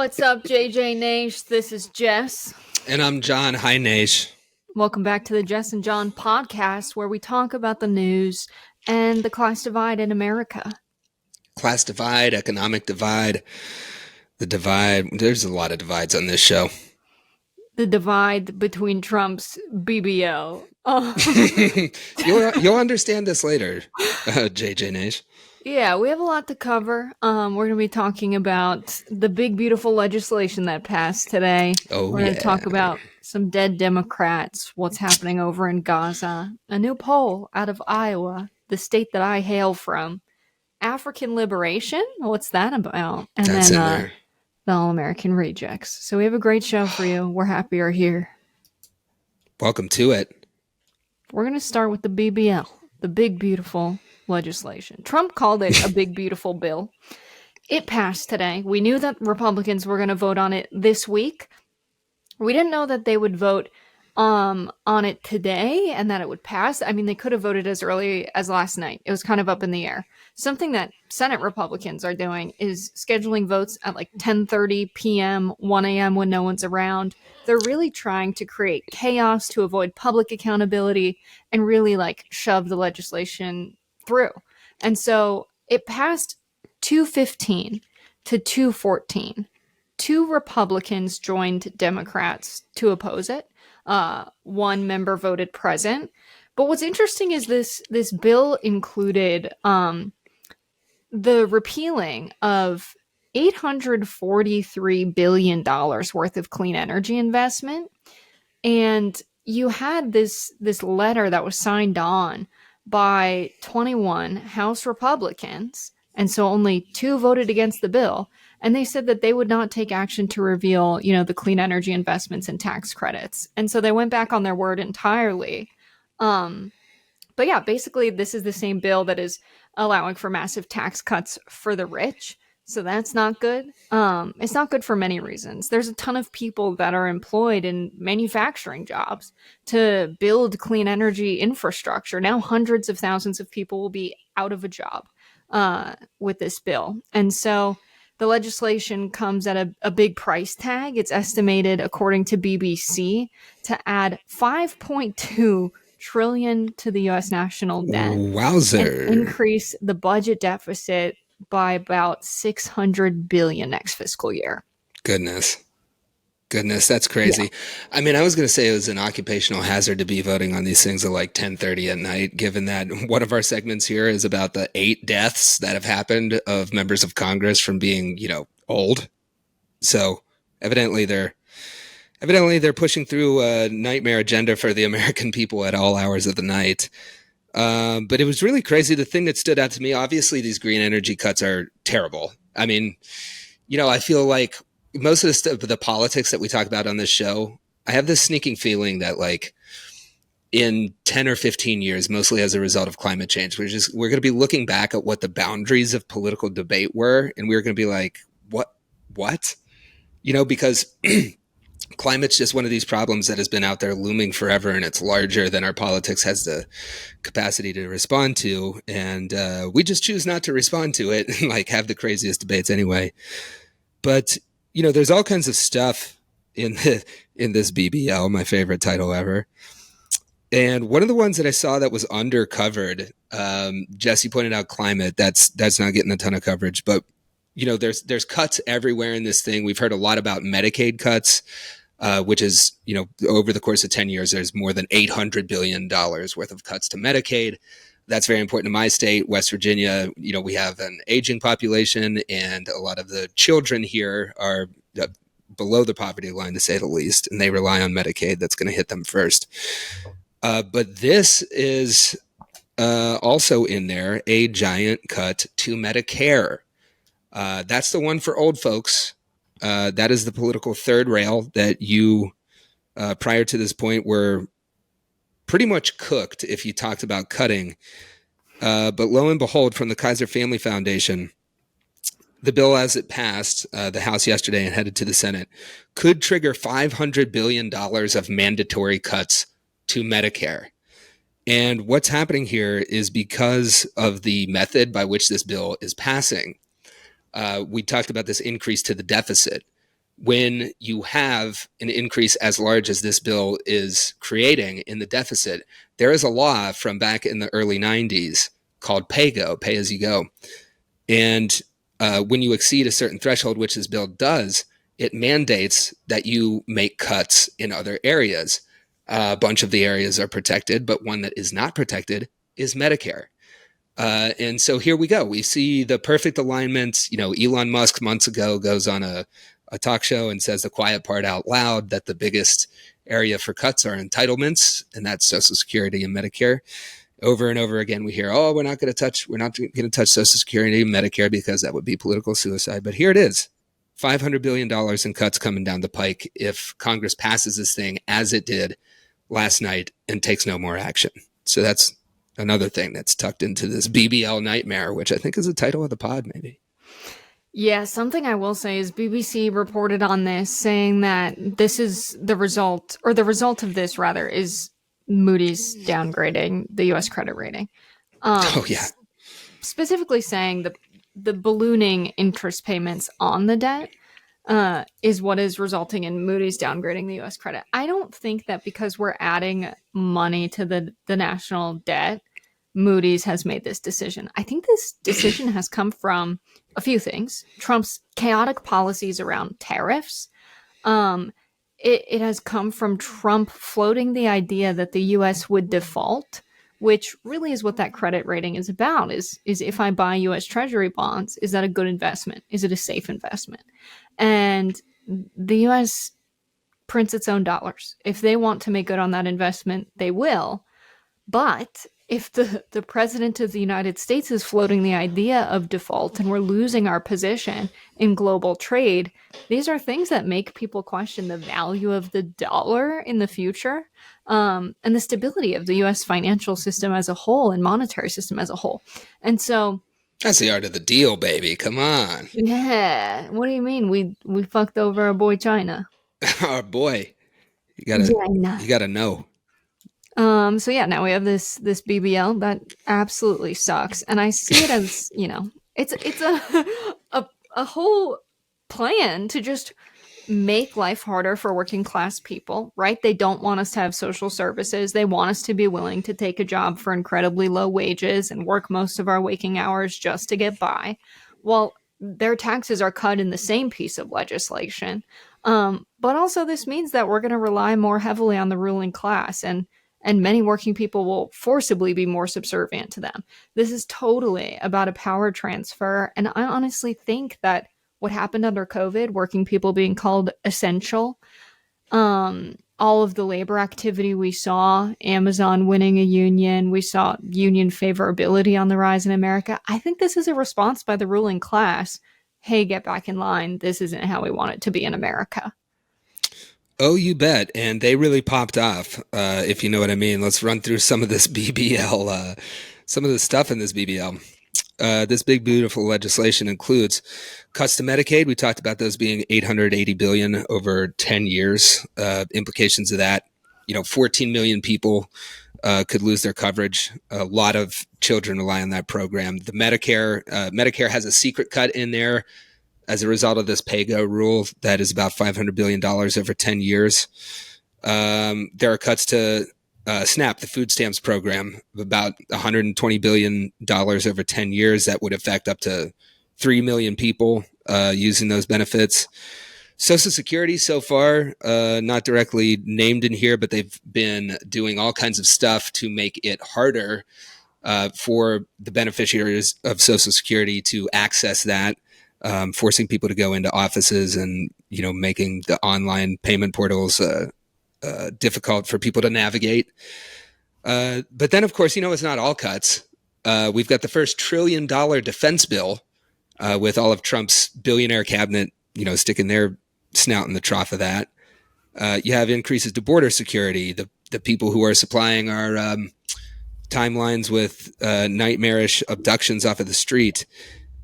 What's up, JJ Nash? This is Jess. And I'm John. Hi, Nash. Welcome back to the Jess and John Podcast, where we talk about the news and the class divide in America. Class divide, economic divide, the divide. There's a lot of divides on this show. The divide between Trump's BBL. You'll understand this later, JJ Nash. Yeah, we have a lot to cover. We're going to be talking about the big, beautiful legislation that passed today. We're going to talk about some dead Democrats, what's happening over in Gaza, a new poll out of Iowa, the state that I hail from, African liberation, what's that about? And That's then the All-American Rejects. So we have a great show for you. We're happy you're here. Welcome to it. We're going to start with the BBL, the big, beautiful legislation. Trump called it a big, beautiful bill. It passed today. We knew that Republicans were going to vote on it this week. We didn't know that they would vote on it today and that it would pass. I mean, they could have voted as early as last night. It was kind of up in the air. Something that Senate Republicans are doing is scheduling votes at like 10:30 p.m., 1 a.m. when no one's around. They're really trying to create chaos to avoid public accountability and really like shove the legislation through. And so it passed 215 to 214. Two Republicans joined Democrats to oppose it. One member voted present. But what's interesting is this bill included the repealing of $843 billion worth of clean energy investment. And you had this letter that was signed on by 21 House Republicans, and so only 2 voted against the bill, and they said that they would not take action to reveal, the clean energy investments and tax credits. And so they went back on their word entirely. But yeah, basically this is the same bill that is allowing for massive tax cuts for the rich. So that's not good. It's not good for many reasons. There's a ton of people that are employed in manufacturing jobs to build clean energy infrastructure. Now hundreds of thousands of people will be out of a job with this bill. And so the legislation comes at a big price tag. It's estimated, according to BBC, to add $5.2 trillion to the U.S. national debt. Wowzer. And increase the budget deficit by about $600 billion next fiscal year. Goodness, that's crazy. Yeah. I mean, I was going to say it was an occupational hazard to be voting on these things at like 10:30 at night, given that one of our segments here is about the 8 deaths that have happened of members of Congress from being, old. So evidently they're pushing through a nightmare agenda for the American people at all hours of the night. But it was really crazy. The thing that stood out to me, obviously these green energy cuts are terrible. I mean, I feel like most of the politics that we talk about on this show, I have this sneaking feeling that like in 10 or 15 years, mostly as a result of climate change, we're going to be looking back at what the boundaries of political debate were. And we're going to be like, what? Because climate's just one of these problems that has been out there looming forever, and it's larger than our politics has the capacity to respond to. And we just choose not to respond to it and like have the craziest debates anyway. But, there's all kinds of stuff in this BBL, my favorite title ever. And one of the ones that I saw that was undercovered, Jesse pointed out climate. That's not getting a ton of coverage, but there's cuts everywhere in this thing. We've heard a lot about Medicaid cuts, which is, over the course of 10 years, there's more than $800 billion worth of cuts to Medicaid. That's very important to my state, West Virginia. We have an aging population, and a lot of the children here are below the poverty line, to say the least, and they rely on Medicaid. That's going to hit them first. But this is also in there, a giant cut to Medicare. That's the one for old folks. That is the political third rail that you, prior to this point, were pretty much cooked if you talked about cutting. But lo and behold, from the Kaiser Family Foundation, the bill as it passed the House yesterday and headed to the Senate could trigger $500 billion of mandatory cuts to Medicare. And what's happening here is because of the method by which this bill is passing. We talked about this increase to the deficit. when you have an increase as large as this bill is creating in the deficit, there is a law from back in the early 90s called PAYGO, pay as you go. And when you exceed a certain threshold, which this bill does, it mandates that you make cuts in other areas. A bunch of the areas are protected, but one that is not protected is Medicare. And so here we go. We see the perfect alignment. Elon Musk months ago goes on a talk show and says the quiet part out loud that the biggest area for cuts are entitlements, and that's Social Security and Medicare. Over and over again, we hear, "Oh, we're not going to touch Social Security and Medicare because that would be political suicide." But here it is, $500 billion in cuts coming down the pike if Congress passes this thing as it did last night and takes no more action. So that's another thing that's tucked into this BBL nightmare, which I think is the title of the pod, maybe. Yeah, something I will say is BBC reported on this, saying that this is the result, or the result of this, rather, is Moodys downgrading the U.S. credit rating. Yeah. Specifically saying the ballooning interest payments on the debt is what is resulting in Moodys downgrading the U.S. credit. I don't think that because we're adding money to the national debt, Moodys has made this decision. I think this decision has come from a few things. Trump's chaotic policies around tariffs. It has come from Trump floating the idea that the U.S. would default, which really is what that credit rating is about, is if I buy U.S. Treasury bonds, is that a good investment? Is it a safe investment? And the U.S. prints its own dollars. If they want to make good on that investment, they will. But if the president of the United States is floating the idea of default and we're losing our position in global trade, these are things that make people question the value of the dollar in the future, and the stability of the U.S. financial system as a whole and monetary system as a whole. And so that's the art of the deal, baby. Come on. Yeah. What do you mean? We fucked over our boy China. Our boy. You gotta know. So yeah, now we have this BBL that absolutely sucks, and I see it as it's a whole plan to just make life harder for working class people, right? They don't want us to have social services. They want us to be willing to take a job for incredibly low wages and work most of our waking hours just to get by. Well, their taxes are cut in the same piece of legislation. But also this means that we're going to rely more heavily on the ruling class, and many working people will forcibly be more subservient to them. This is totally about a power transfer. And I honestly think that what happened under COVID, working people being called essential, all of the labor activity we saw, Amazon winning a union, we saw union favorability on the rise in America. I think this is a response by the ruling class. Hey, get back in line. This isn't how we want it to be in America. Oh, you bet. And they really popped off, if you know what I mean. Let's run through some of this BBL, some of the stuff in this BBL. This big, beautiful legislation includes cuts to Medicaid. We talked about those being $880 billion over 10 years. Implications of that, 14 million people could lose their coverage. A lot of children rely on that program. The Medicare has a secret cut in there as a result of this PAYGO rule that is about $500 billion over 10 years. There are cuts to SNAP, the food stamps program, of about $120 billion over 10 years. That would affect up to 3 million people using those benefits. Social Security so far, not directly named in here, but they've been doing all kinds of stuff to make it harder for the beneficiaries of Social Security to access that. Forcing people to go into offices and, making the online payment portals difficult for people to navigate. But then, of course, it's not all cuts. We've got the first $1 trillion defense bill with all of Trump's billionaire cabinet, sticking their snout in the trough of that. You have increases to border security. The people who are supplying our timelines with nightmarish abductions off of the street.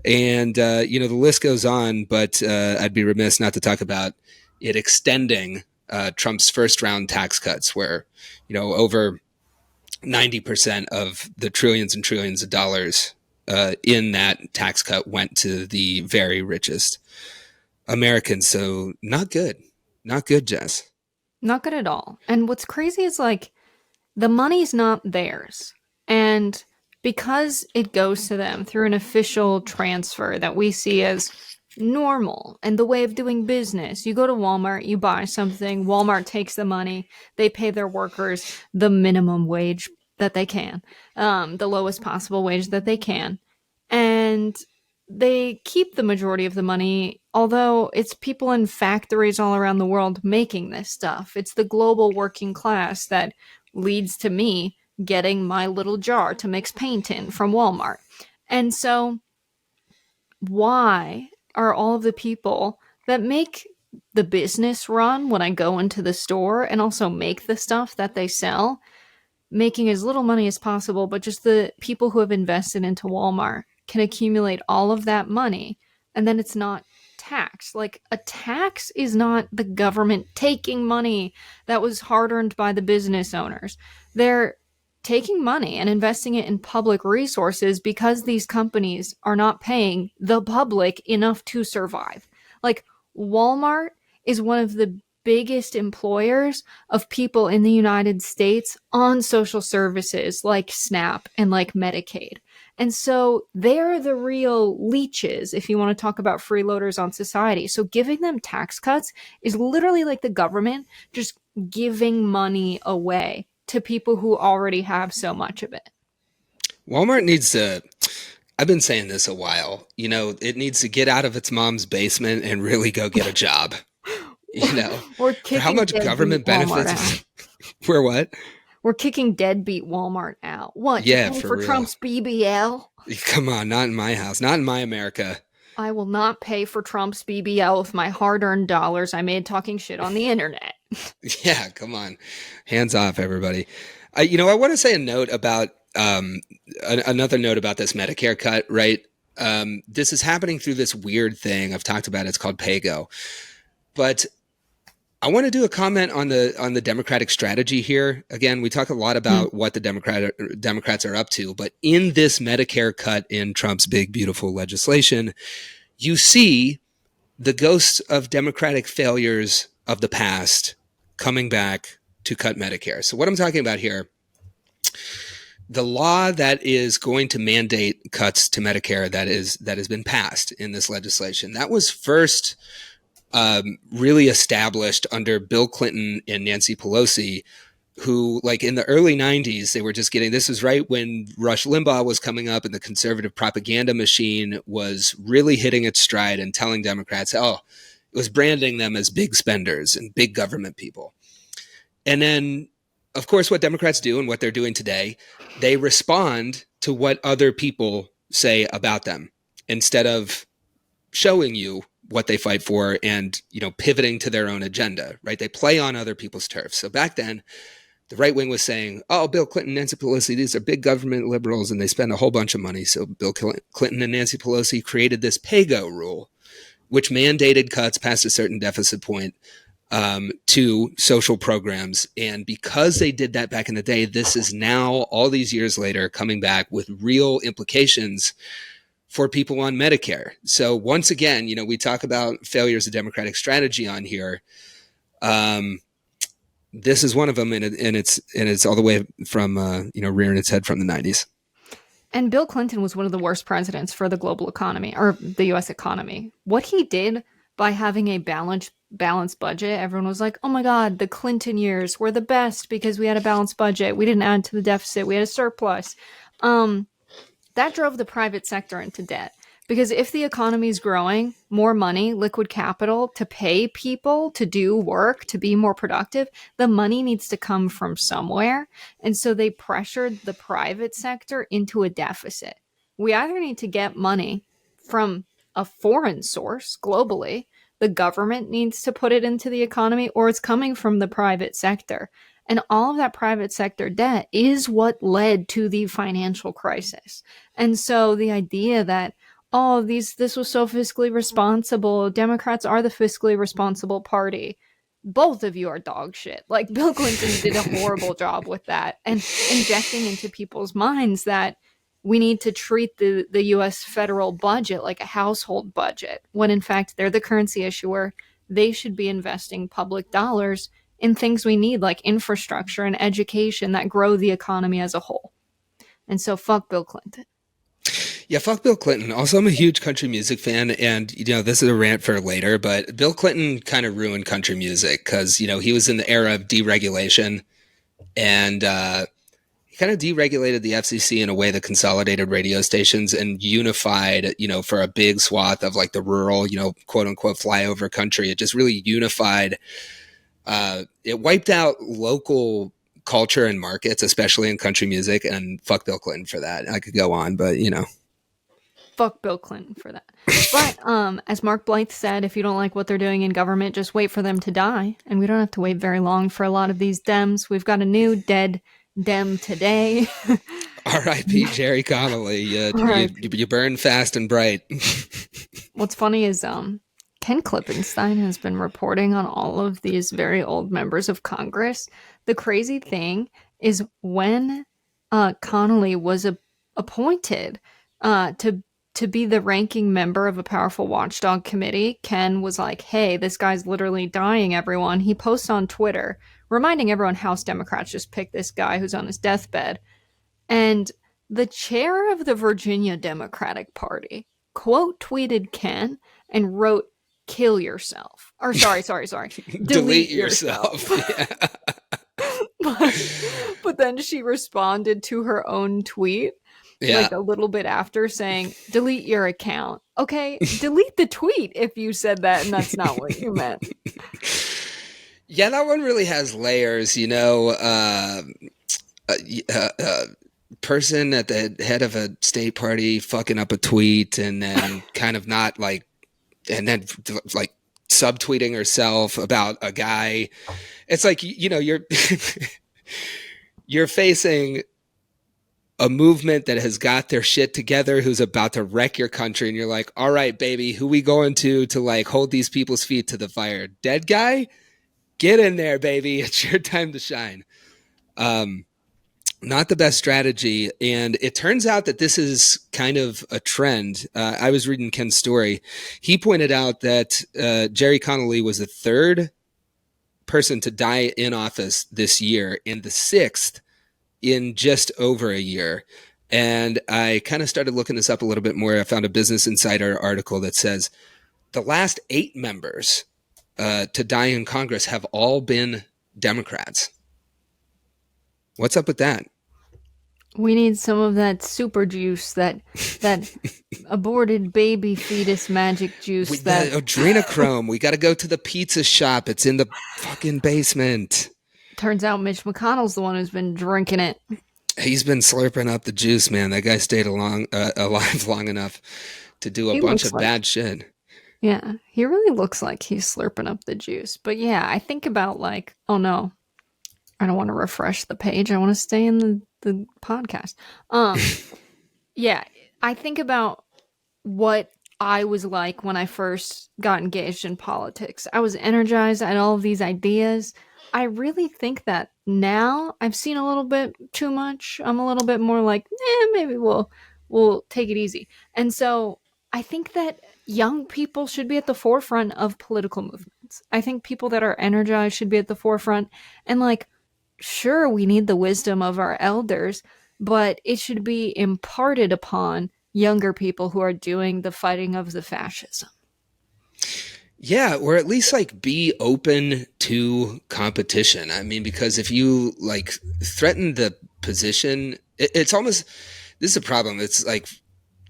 And, the list goes on, but I'd be remiss not to talk about it extending Trump's first round tax cuts where, over 90% of the trillions and trillions of dollars in that tax cut went to the very richest. Americans. So not good. Not good, Jess. Not good at all. And what's crazy is like the money's not theirs. And because it goes to them through an official transfer that we see as normal and the way of doing business, you go to Walmart, you buy something, Walmart takes the money, they pay their workers the minimum wage that they can, the lowest possible wage that they can. And they keep the majority of the money, although it's people in factories all around the world making this stuff. It's the global working class that leads to me getting my little jar to mix paint in from Walmart. And so, why are all of the people that make the business run when I go into the store and also make the stuff that they sell making as little money as possible, but just the people who have invested into Walmart can accumulate all of that money and then it's not taxed? Like, a tax is not the government taking money that was hard earned by the business owners. They're taking money and investing it in public resources because these companies are not paying the public enough to survive. Like, Walmart is one of the biggest employers of people in the United States on social services like SNAP and like Medicaid. And so they're the real leeches if you want to talk about freeloaders on society. So giving them tax cuts is literally like the government just giving money away to people who already have so much of it. Walmart needs to, I've been saying this a while, it needs to get out of its mom's basement and really go get a job. We're for how much government benefits. We're what? We're kicking deadbeat Walmart out. What? Yeah, to pay for for real. Trump's BBL? Come on, not in my house, not in my America. I will not pay for Trump's BBL with my hard-earned dollars I made talking shit on the internet. Yeah, come on. Hands off, everybody. I want to say a note about another note about this Medicare cut, right? This is happening through this weird thing I've talked about. It's called PAYGO. But I want to do a comment on the Democratic strategy here. Again, we talk a lot about what the Democrats are up to, but in this Medicare cut in Trump's big, beautiful legislation, you see the ghosts of Democratic failures of the past coming back to cut Medicare. So what I'm talking about here, the law that is going to mandate cuts to Medicare that has been passed in this legislation, that was first really established under Bill Clinton and Nancy Pelosi, who, like, in the early 90s, they were just getting, this was right when Rush Limbaugh was coming up and the conservative propaganda machine was really hitting its stride and telling Democrats, it was branding them as big spenders and big government people. And then, of course, what Democrats do and what they're doing today, they respond to what other people say about them instead of showing you what they fight for and, pivoting to their own agenda, right? They play on other people's turf. So back then, the right wing was saying, Bill Clinton, Nancy Pelosi, these are big government liberals and they spend a whole bunch of money. So Bill Clinton and Nancy Pelosi created this PAYGO rule, which mandated cuts past a certain deficit point to social programs. And because they did that back in the day, this is now, all these years later, coming back with real implications for people on Medicare. So once again, we talk about failures of Democratic strategy on here. This is one of them, and it's all the way from rearing its head from the 90s. And Bill Clinton was one of the worst presidents for the global economy, or the U.S. economy. What he did by having a balanced budget, everyone was like, oh my God, the Clinton years were the best because we had a balanced budget. We didn't add to the deficit. We had a surplus. That drove the private sector into debt. Because if the economy is growing, more money, liquid capital to pay people to do work, to be more productive, the money needs to come from somewhere. And so they pressured the private sector into a deficit. We either need to get money from a foreign source globally, the government needs to put it into the economy, or it's coming from the private sector. And all of that private sector debt is what led to the financial crisis. And so the idea that, this was so fiscally responsible, Democrats are the fiscally responsible party, both of you are dog shit. Like, Bill Clinton did a horrible job with that and injecting into people's minds that we need to treat the US federal budget like a household budget, when in fact they're the currency issuer. They should be investing public dollars in things we need, like infrastructure and education that grow the economy as a whole. And so fuck Bill Clinton. Yeah, fuck Bill Clinton. Also, I'm a huge country music fan, and this is a rant for later, but Bill Clinton kind of ruined country music because he was in the era of deregulation, and he kind of deregulated the FCC in a way that consolidated radio stations and unified, for a big swath of like the rural, quote unquote flyover country. It just really unified. It wiped out local culture and markets, especially in country music, and fuck Bill Clinton for that. I could go on, but Fuck Bill Clinton for that. But as Mark Blythe said, if you don't like what they're doing in government, just wait for them to die. And we don't have to wait very long for a lot of these Dems. We've got a new dead Dem today. R.I.P. Jerry Connolly. You burn fast and bright. What's funny is Ken Klippenstein has been reporting on all of these very old members of Congress. The crazy thing is when Connolly was appointed to be the ranking member of a powerful watchdog committee, Ken was like, hey, this guy's literally dying, everyone. He posts on Twitter reminding everyone House Democrats just picked this guy who's on his deathbed. And the chair of the Virginia Democratic Party quote tweeted Ken and wrote, kill yourself. Or sorry. Delete yourself. Yeah. But then she responded to her own tweet. Yeah. Like a little bit after saying, delete your account. Okay, delete the tweet if you said that and that's not what you meant. Yeah, that one really has layers, person at the head of a state party fucking up a tweet and then kind of not like, and then like subtweeting herself about a guy. It's like, you're facing a movement that has got their shit together, who's about to wreck your country. And you're like, all right, baby, who we going to like hold these people's feet to the fire? Dead guy? Get in there, baby. It's your time to shine. Not the best strategy. And it turns out that this is kind of a trend. I was reading Ken's story. He pointed out that Jerry Connolly was the third person to die in office this year and the sixth in just over a year. And I kind of started looking this up a little bit more. I found a Business Insider article that says the last 8 members to die in Congress have all been Democrats. What's up with that? We need some of that super juice, that aborted baby fetus magic juice. The adrenochrome. We got to go to the pizza shop. It's in the fucking basement. Turns out Mitch McConnell's the one who's been drinking it. He's been slurping up the juice, man. That guy stayed alive long enough to do a bunch of bad shit. Yeah, he really looks like he's slurping up the juice. But yeah, I think about like, oh no, I don't want to refresh the page. I want to stay in the podcast. Yeah, I think about what I was like when I first got engaged in politics. I was energized. I had all of these ideas. I really think that now I've seen a little bit too much. I'm a little bit more like, maybe we'll take it easy. And so I think that young people should be at the forefront of political movements. I think people that are energized should be at the forefront. And like, sure, we need the wisdom of our elders, but it should be imparted upon younger people who are doing the fighting of the fascism. Yeah, or at least like be open to competition. I mean, because if you like threaten the position, it's almost, this is a problem. It's like,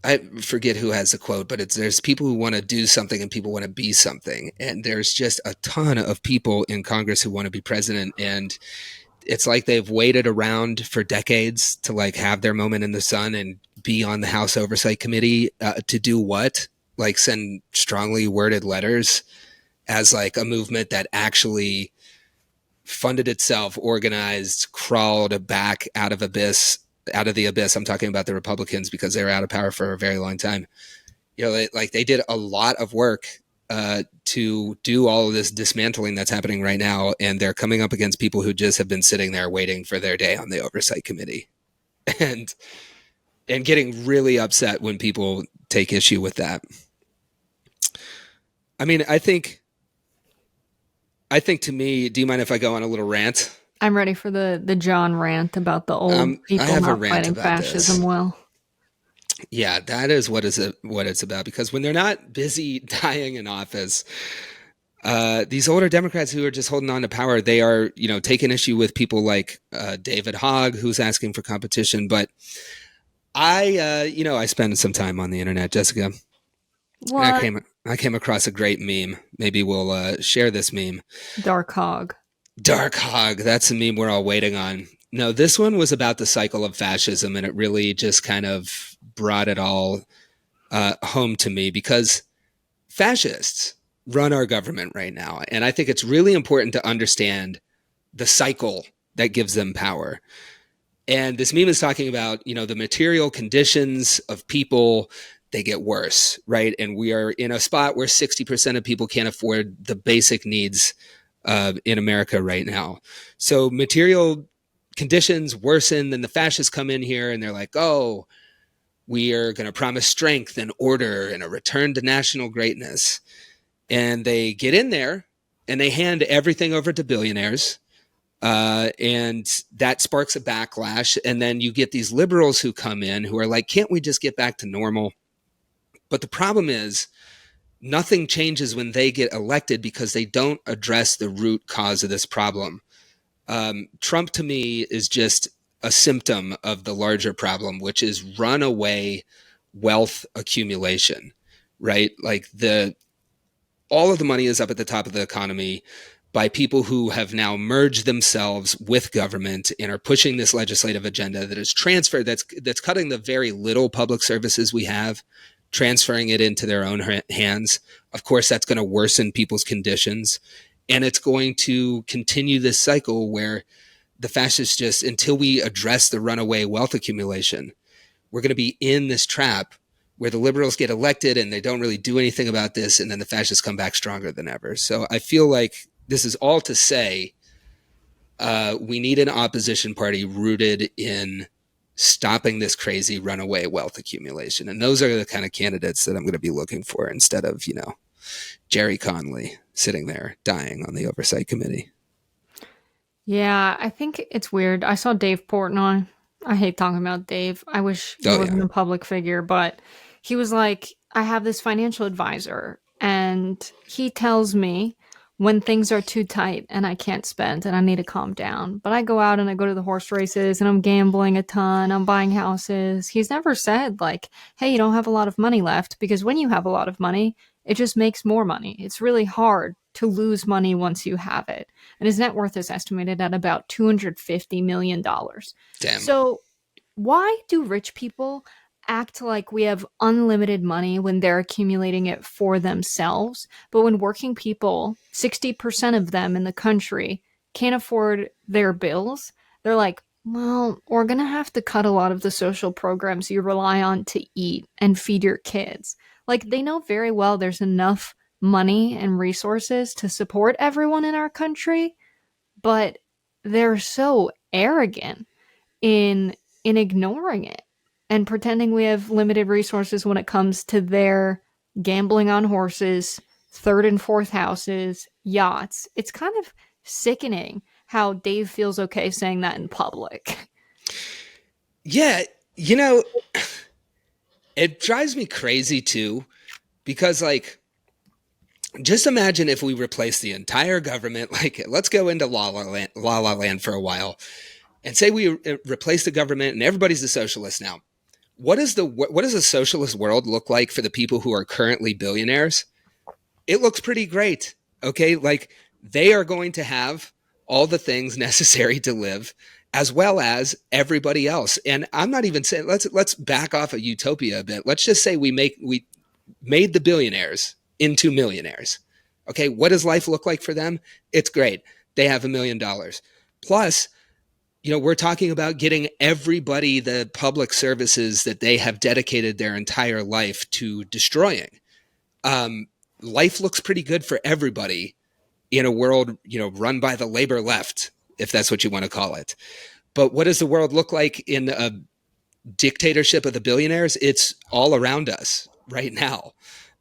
I forget who has the quote, but there's people who want to do something and people want to be something. And there's just a ton of people in Congress who want to be president. And it's like they've waited around for decades to like have their moment in the sun and be on the House Oversight Committee to do what? Like send strongly worded letters as like a movement that actually funded itself, organized, crawled back out of the abyss. I'm talking about the Republicans because they were out of power for a very long time. They did a lot of work to do all of this dismantling that's happening right now. And they're coming up against people who just have been sitting there waiting for their day on the Oversight Committee. And and getting really upset when people take issue with that. I mean, I think to me, do you mind if I go on a little rant? I'm ready for the John rant about the old I people have a not rant fighting about fascism this. well. Yeah, that is what it's about. Because when they're not busy dying in office, these older Democrats who are just holding on to power, they are, taking issue with people like David Hogg, who's asking for competition. But I spend some time on the internet, Jessica, and What? I came across a great meme. Maybe we'll share this meme. Dark Hog. Dark Hog, that's a meme we're all waiting on. No, this one was about the cycle of fascism, and it really just kind of brought it all home to me because fascists run our government right now. And I think it's really important to understand the cycle that gives them power. And this meme is talking about, the material conditions of people, they get worse, right? And we are in a spot where 60% of people can't afford the basic needs in America right now. So material conditions worsen, then the fascists come in here and they're like, oh, we are going to promise strength and order and a return to national greatness. And they get in there and they hand everything over to billionaires. And that sparks a backlash. And then you get these liberals who come in who are like, can't we just get back to normal? But the problem is nothing changes when they get elected because they don't address the root cause of this problem. Trump to me is just a symptom of the larger problem, which is runaway wealth accumulation, right? Like all of the money is up at the top of the economy by people who have now merged themselves with government and are pushing this legislative agenda that is transferred, that's cutting the very little public services we have, transferring it into their own hands. Of course, that's going to worsen people's conditions. And it's going to continue this cycle where the fascists just, until we address the runaway wealth accumulation, we're going to be in this trap where the liberals get elected and they don't really do anything about this. And then the fascists come back stronger than ever. So I feel like this is all to say we need an opposition party rooted in stopping this crazy runaway wealth accumulation. And those are the kind of candidates that I'm going to be looking for instead of, Jerry Conley sitting there dying on the oversight committee. Yeah, I think it's weird. I saw Dave Porton on. I hate talking about Dave. I wish he wasn't a public figure, but he was like, I have this financial advisor and he tells me when things are too tight and I can't spend and I need to calm down. But I go out and I go to the horse races and I'm gambling a ton. I'm buying houses. He's never said like, hey, you don't have a lot of money left, because when you have a lot of money, it just makes more money. It's really hard to lose money once you have it. And his net worth is estimated at about $250 million. Damn. So why do rich people act like we have unlimited money when they're accumulating it for themselves? But when working people, 60% of them in the country, can't afford their bills, they're like, well, we're going to have to cut a lot of the social programs you rely on to eat and feed your kids. Like, they know very well there's enough money and resources to support everyone in our country, but they're so arrogant in ignoring it and pretending we have limited resources when it comes to their gambling on horses, third and fourth houses, yachts. It's kind of sickening how Dave feels okay saying that in public. Yeah, it drives me crazy too, because like, just imagine if we replace the entire government. Like, let's go into La La Land for a while and say we replace the government and everybody's a socialist now. What does a socialist world look like for the people who are currently billionaires? It looks pretty great. Okay. Like, they are going to have all the things necessary to live as well as everybody else. And I'm not even saying, let's back off of utopia a bit. Let's just say we made the billionaires into millionaires. Okay. What does life look like for them? It's great. They have $1 million. Plus, we're talking about getting everybody the public services that they have dedicated their entire life to destroying. Life looks pretty good for everybody in a world, run by the labor left, if that's what you want to call it. But what does the world look like in dictatorship of the billionaires, it's all around us right now.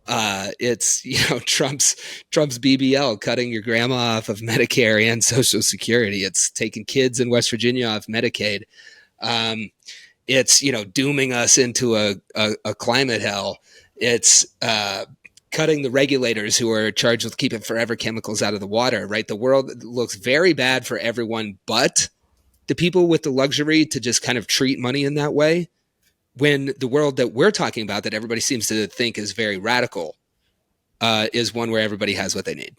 It's, Trump's BBL cutting your grandma off of Medicare and Social Security. It's taking kids in West Virginia off Medicaid. It's, dooming us into a climate hell. It's cutting the regulators who are charged with keeping forever chemicals out of the water, right? The world looks very bad for everyone but the people with the luxury to just kind of treat money in that way, when the world that we're talking about, that everybody seems to think is very radical, is one where everybody has what they need.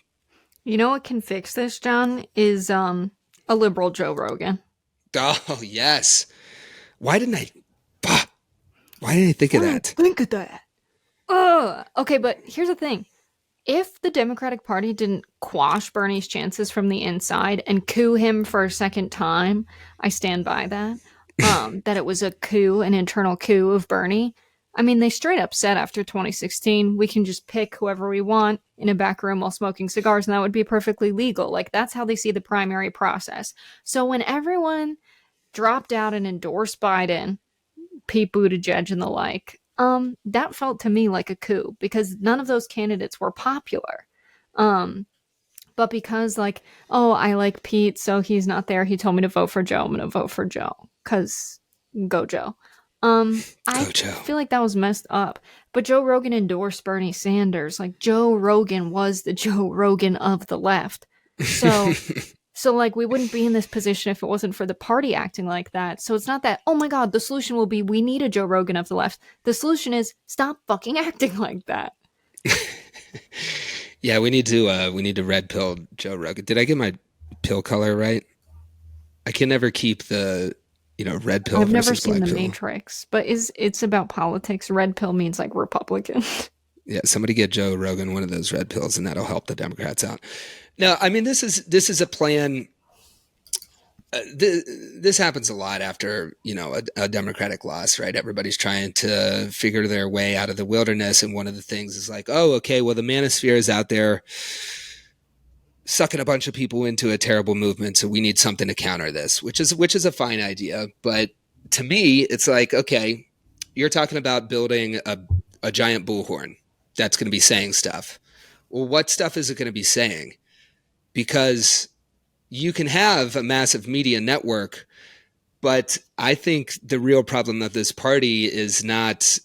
You know what can fix this, John, is a liberal Joe Rogan. Oh, yes. Why didn't I think of that? Think of that. Okay, but here's the thing. If the Democratic Party didn't quash Bernie's chances from the inside and coup him for a second time, I stand by that. That it was a coup, an internal coup of Bernie. I mean, they straight up said after 2016, we can just pick whoever we want in a back room while smoking cigars, and that would be perfectly legal. Like, that's how they see the primary process. So when everyone dropped out and endorsed Biden, Pete Buttigieg and the like, that felt to me like a coup, because none of those candidates were popular. But because, like, oh, I like Pete, so he's not there. He told me to vote for Joe. I'm going to vote for Joe. Because go Joe. I feel like that was messed up. But Joe Rogan endorsed Bernie Sanders. Like, Joe Rogan was the Joe Rogan of the left. So, like, we wouldn't be in this position if it wasn't for the party acting like that. So it's not that, oh my God, the solution will be we need a Joe Rogan of the left. The solution is stop fucking acting like that. Yeah, we need to red pill Joe Rogan. Did I get my pill color right? I can never keep the red pill. I've never seen The pill. Matrix, but it's about politics. Red pill means like Republican. Yeah, somebody get Joe Rogan one of those red pills, and that'll help the Democrats out. No, I mean, this is a plan. This happens a lot after a Democratic loss, right? Everybody's trying to figure their way out of the wilderness, and one of the things is like, oh, okay, well, the manosphere is out there sucking a bunch of people into a terrible movement, so we need something to counter this, which is a fine idea. But to me, it's like, okay, you're talking about building a giant bullhorn that's going to be saying stuff. Well, what stuff is it going to be saying? Because you can have a massive media network, but I think the real problem of this party is not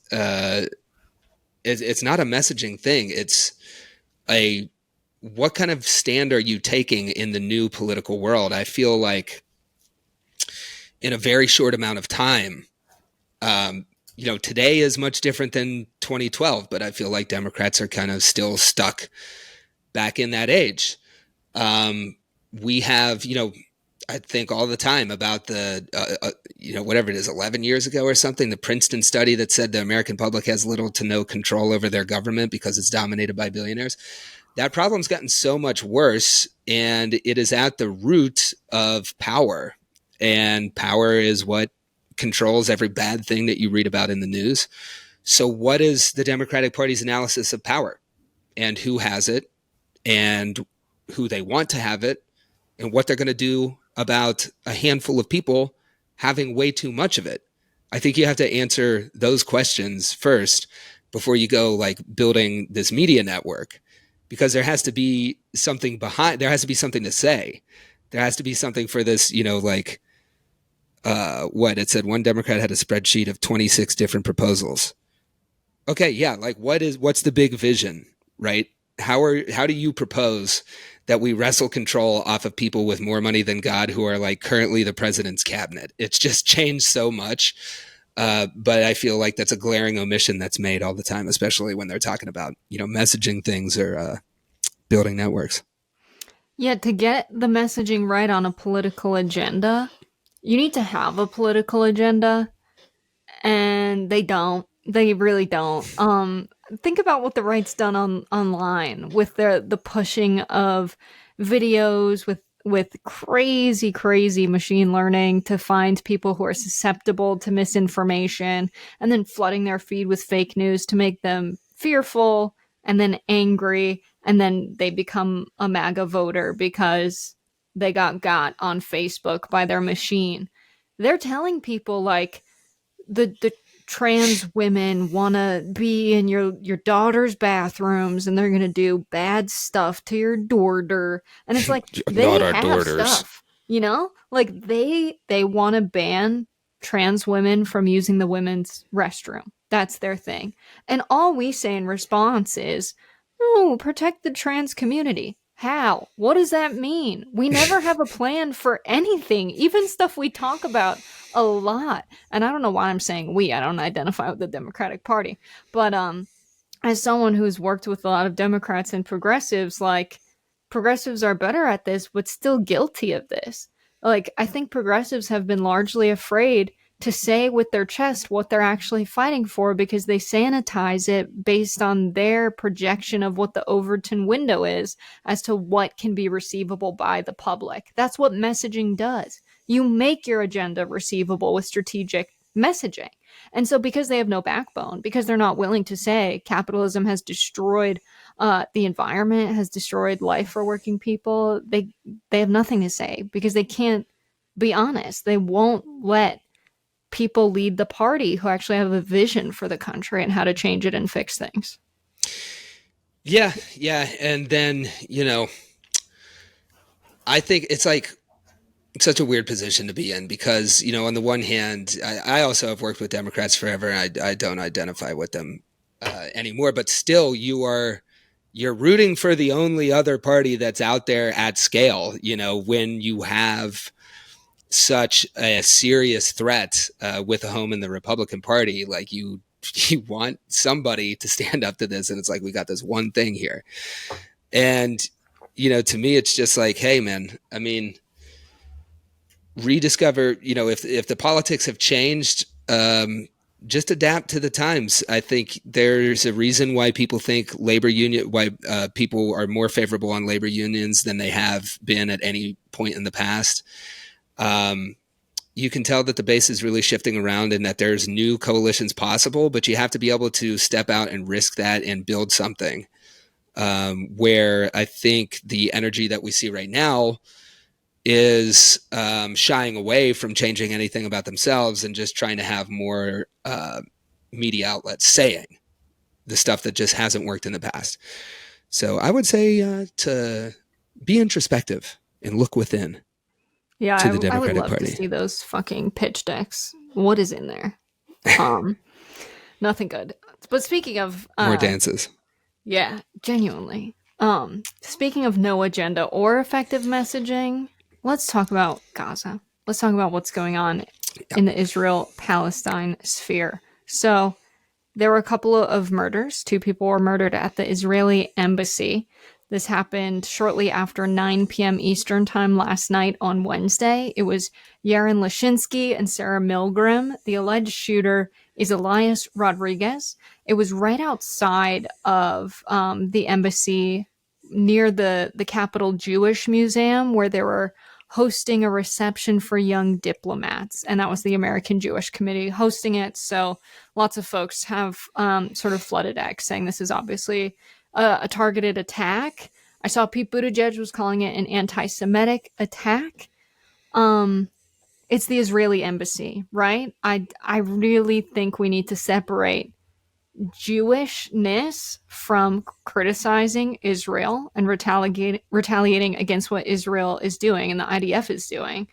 it's not a messaging thing. It's what kind of stand are you taking in the new political world? I feel like in a very short amount of time, today is much different than 2012, but I feel like Democrats are kind of still stuck back in that age. We have, I think all the time about the, whatever it is, 11 years ago or something, the Princeton study that said the American public has little to no control over their government because it's dominated by billionaires. That problem's gotten so much worse, and it is at the root of power. And power is what controls every bad thing that you read about in the news. So what is the Democratic Party's analysis of power, and who has it, and who they want to have it, and what they're going to do about a handful of people having way too much of it? I think you have to answer those questions first before you go like building this media network, because there has to be something behind, there has to be something to say. There has to be something for this, what it said, one Democrat had a spreadsheet of 26 different proposals. Okay. Yeah. Like what's the big vision, right? How do you propose that we wrestle control off of people with more money than God who are like currently the president's cabinet? It's just changed so much. But I feel like that's a glaring omission that's made all the time, especially when they're talking about, messaging things or building networks. Yeah, to get the messaging right on a political agenda, you need to have a political agenda, and they don't. They really don't. Think about what the right's done online with the pushing of videos with crazy machine learning to find people who are susceptible to misinformation, and then flooding their feed with fake news to make them fearful and then angry, and then they become a MAGA voter because they got on Facebook by their machine. They're telling people like the trans women want to be in your daughter's bathrooms, and they're going to do bad stuff to your daughter. And it's like, Not they our have daughters. stuff, like they want to ban trans women from using the women's restroom. That's their thing. And all we say in response is, oh, protect the trans community. How? What does that mean? We never have a plan for anything, even stuff we talk about a lot. And I don't know why I'm saying we. I don't identify with the Democratic Party. But as someone who's worked with a lot of Democrats and progressives, like, progressives are better at this, but still guilty of this. Like, I think progressives have been largely afraid to say with their chest what they're actually fighting for, because they sanitize it based on their projection of what the Overton window is as to what can be receivable by the public. That's what messaging does. You make your agenda receivable with strategic messaging. And so because they have no backbone, because they're not willing to say capitalism has destroyed the environment, has destroyed life for working people, they have nothing to say, because they can't be honest. They won't let people lead the party who actually have a vision for the country and how to change it and fix things. Yeah. And then, I think it's like such a weird position to be in, because, on the one hand, I also have worked with Democrats forever, and I don't identify with them anymore, but still you're rooting for the only other party that's out there at scale, when you have such a serious threat with a home in the Republican Party. Like, you want somebody to stand up to this, and it's like, we got this one thing here. And, to me, it's just like, hey, man, I mean, rediscover, if the politics have changed, just adapt to the times. I think there's a reason why people think why people are more favorable on labor unions than they have been at any point in the past. You can tell that the base is really shifting around, and that there's new coalitions possible, but you have to be able to step out and risk that and build something. Where I think the energy that we see right now is shying away from changing anything about themselves and just trying to have more media outlets saying the stuff that just hasn't worked in the past. So I would say to be introspective and look within. Yeah, to the I would Democratic love Party. to see those fucking pitch decks. What is in there? Nothing good. But speaking of More dances. Yeah, genuinely. Speaking of no agenda or effective messaging, let's talk about Gaza. Let's talk about what's going on in the Israel-Palestine sphere. So there were a couple of murders. 2 people were murdered at the Israeli embassy. This happened shortly after 9 p.m. Eastern time last night on Wednesday. It was Yaron Lashinsky and Sarah Milgram. The alleged shooter is Elias Rodriguez. It was right outside of the embassy near the Capitol Jewish Museum, where they were hosting a reception for young diplomats. And that was the American Jewish Committee hosting it. So lots of folks have sort of flooded X, saying this is obviously a targeted attack. I saw Pete Buttigieg was calling it an anti-Semitic attack. It's the Israeli embassy, right? I really think we need to separate Jewishness from criticizing Israel and retaliating against what Israel is doing and the IDF is doing.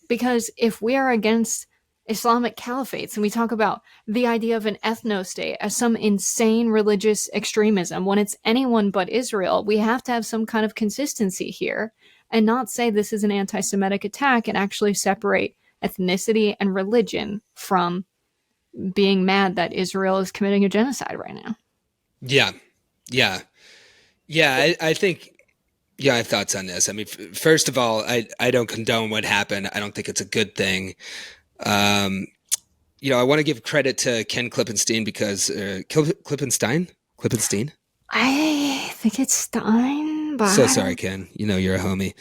Because if we are against Islamic caliphates and we talk about the idea of an ethno-state as some insane religious extremism, when it's anyone but Israel, we have to have some kind of consistency here and not say this is an anti-Semitic attack, and actually separate ethnicity and religion from being mad that Israel is committing a genocide right now. Yeah. I think, I have thoughts on this. I mean, first of all, I don't condone what happened. I don't think it's a good thing. I want to give credit to Ken Klippenstein, because Klippenstein. I think it's Stein. But So sorry, Ken. You're a homie.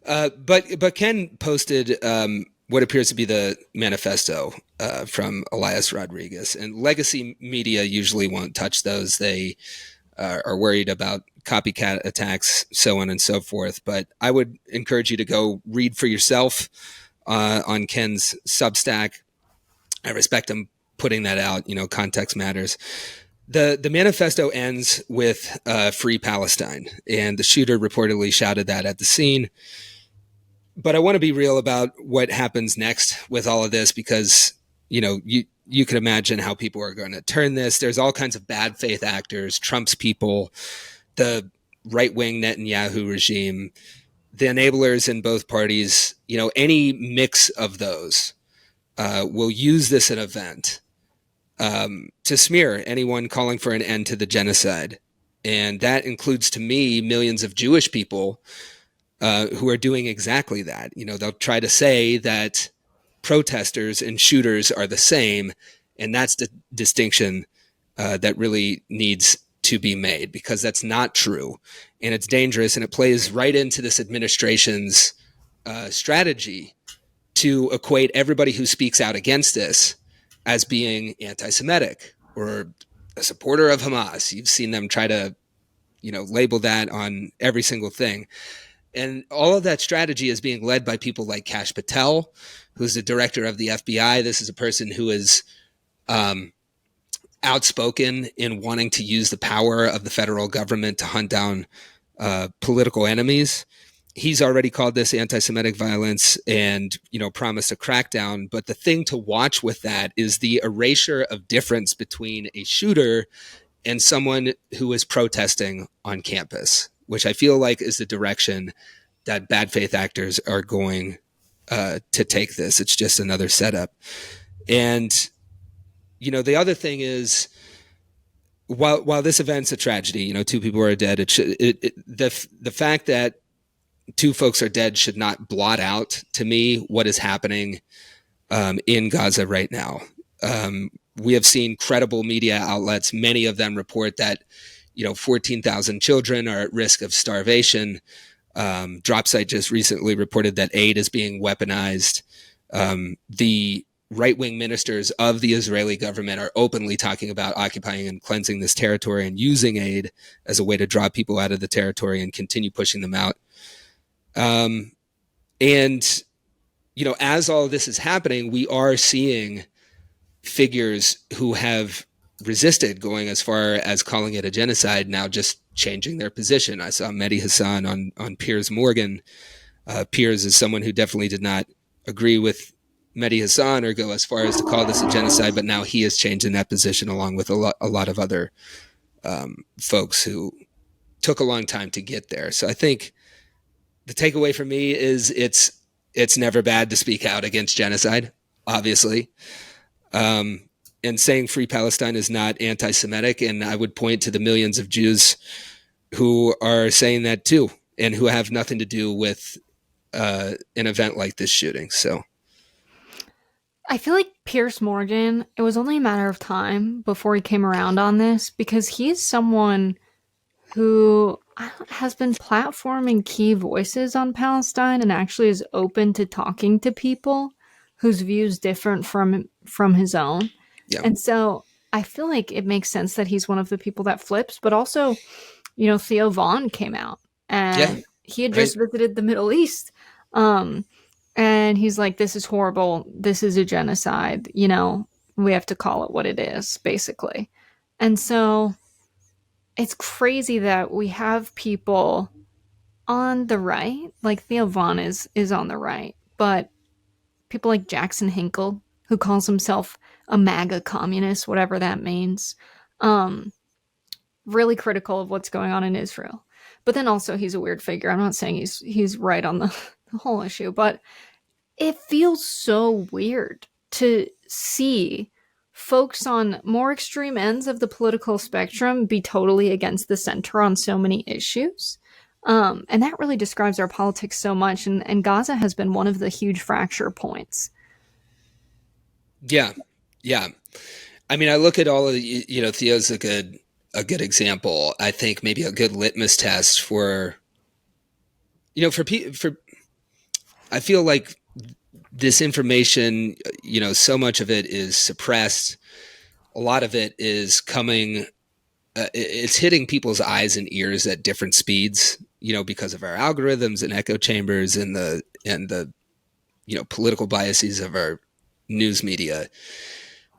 But Ken posted what appears to be the manifesto from Elias Rodriguez, and legacy media usually won't touch those. They are worried about copycat attacks, so on and so forth. But I would encourage you to go read for yourself on Ken's Substack. I respect him putting that out. Context matters. The manifesto ends with Free Palestine, and the shooter reportedly shouted that at the scene. But I want to be real about what happens next with all of this, because you can imagine how people are going to turn this. There's all kinds of bad faith actors, Trump's people, the right-wing Netanyahu regime, the enablers in both parties. Any mix of those will use this an event to smear anyone calling for an end to the genocide. And that includes, to me, millions of Jewish people who are doing exactly that. They'll try to say that protesters and shooters are the same, and that's the distinction that really needs to be made, because that's not true, and it's dangerous, and it plays right into this administration's strategy to equate everybody who speaks out against this as being anti-Semitic or a supporter of Hamas. You've seen them try to, label that on every single thing. And all of that strategy is being led by people like Kash Patel, who's the director of the FBI. This is a person who is outspoken in wanting to use the power of the federal government to hunt down political enemies. He's already called this anti-Semitic violence and, promised a crackdown. But the thing to watch with that is the erasure of difference between a shooter and someone who is protesting on campus, which I feel like is the direction that bad faith actors are going to take this. It's just another setup. And, the other thing is, while this event's a tragedy, 2 people are dead, the fact that 2 folks are dead should not blot out, to me, what is happening in Gaza right now. We have seen credible media outlets, many of them report that 14,000 children are at risk of starvation. Dropsite just recently reported that aid is being weaponized. The right-wing ministers of the Israeli government are openly talking about occupying and cleansing this territory and using aid as a way to draw people out of the territory and continue pushing them out. And, as all of this is happening, we are seeing figures who have resisted going as far as calling it a genocide now just changing their position. I saw Mehdi Hassan on Piers Morgan. Piers is someone who definitely did not agree with Mehdi Hassan or go as far as to call this a genocide, but now he is changing that position along with a lot of other folks who took a long time to get there. So I think the takeaway for me is it's never bad to speak out against genocide, obviously. And saying Free Palestine is not anti-Semitic. And I would point to the millions of Jews who are saying that too, and who have nothing to do with an event like this shooting. So I feel like Piers Morgan, it was only a matter of time before he came around on this, because he's someone who has been platforming key voices on Palestine and actually is open to talking to people whose views different from his own. Yeah. And so I feel like it makes sense that he's one of the people that flips, but also, Theo Vaughn came out and he had just visited the Middle East. And he's like, this is horrible. This is a genocide. We have to call it what it is, basically. And so it's crazy that we have people on the right, like Theo Vaughn is on the right, but people like Jackson Hinkle, who calls himself a MAGA communist, whatever that means, really critical of what's going on in Israel. But then also he's a weird figure. I'm not saying he's right on the whole issue, but it feels so weird to see folks on more extreme ends of the political spectrum be totally against the center on so many issues. And that really describes our politics so much. And Gaza has been one of the huge fracture points. Yeah. Yeah. I mean, I look at all of the, Theo's a good example. I think maybe a good litmus test for I feel like this information, so much of it is suppressed. A lot of it is coming, it's hitting people's eyes and ears at different speeds, because of our algorithms and echo chambers and the political biases of our news media.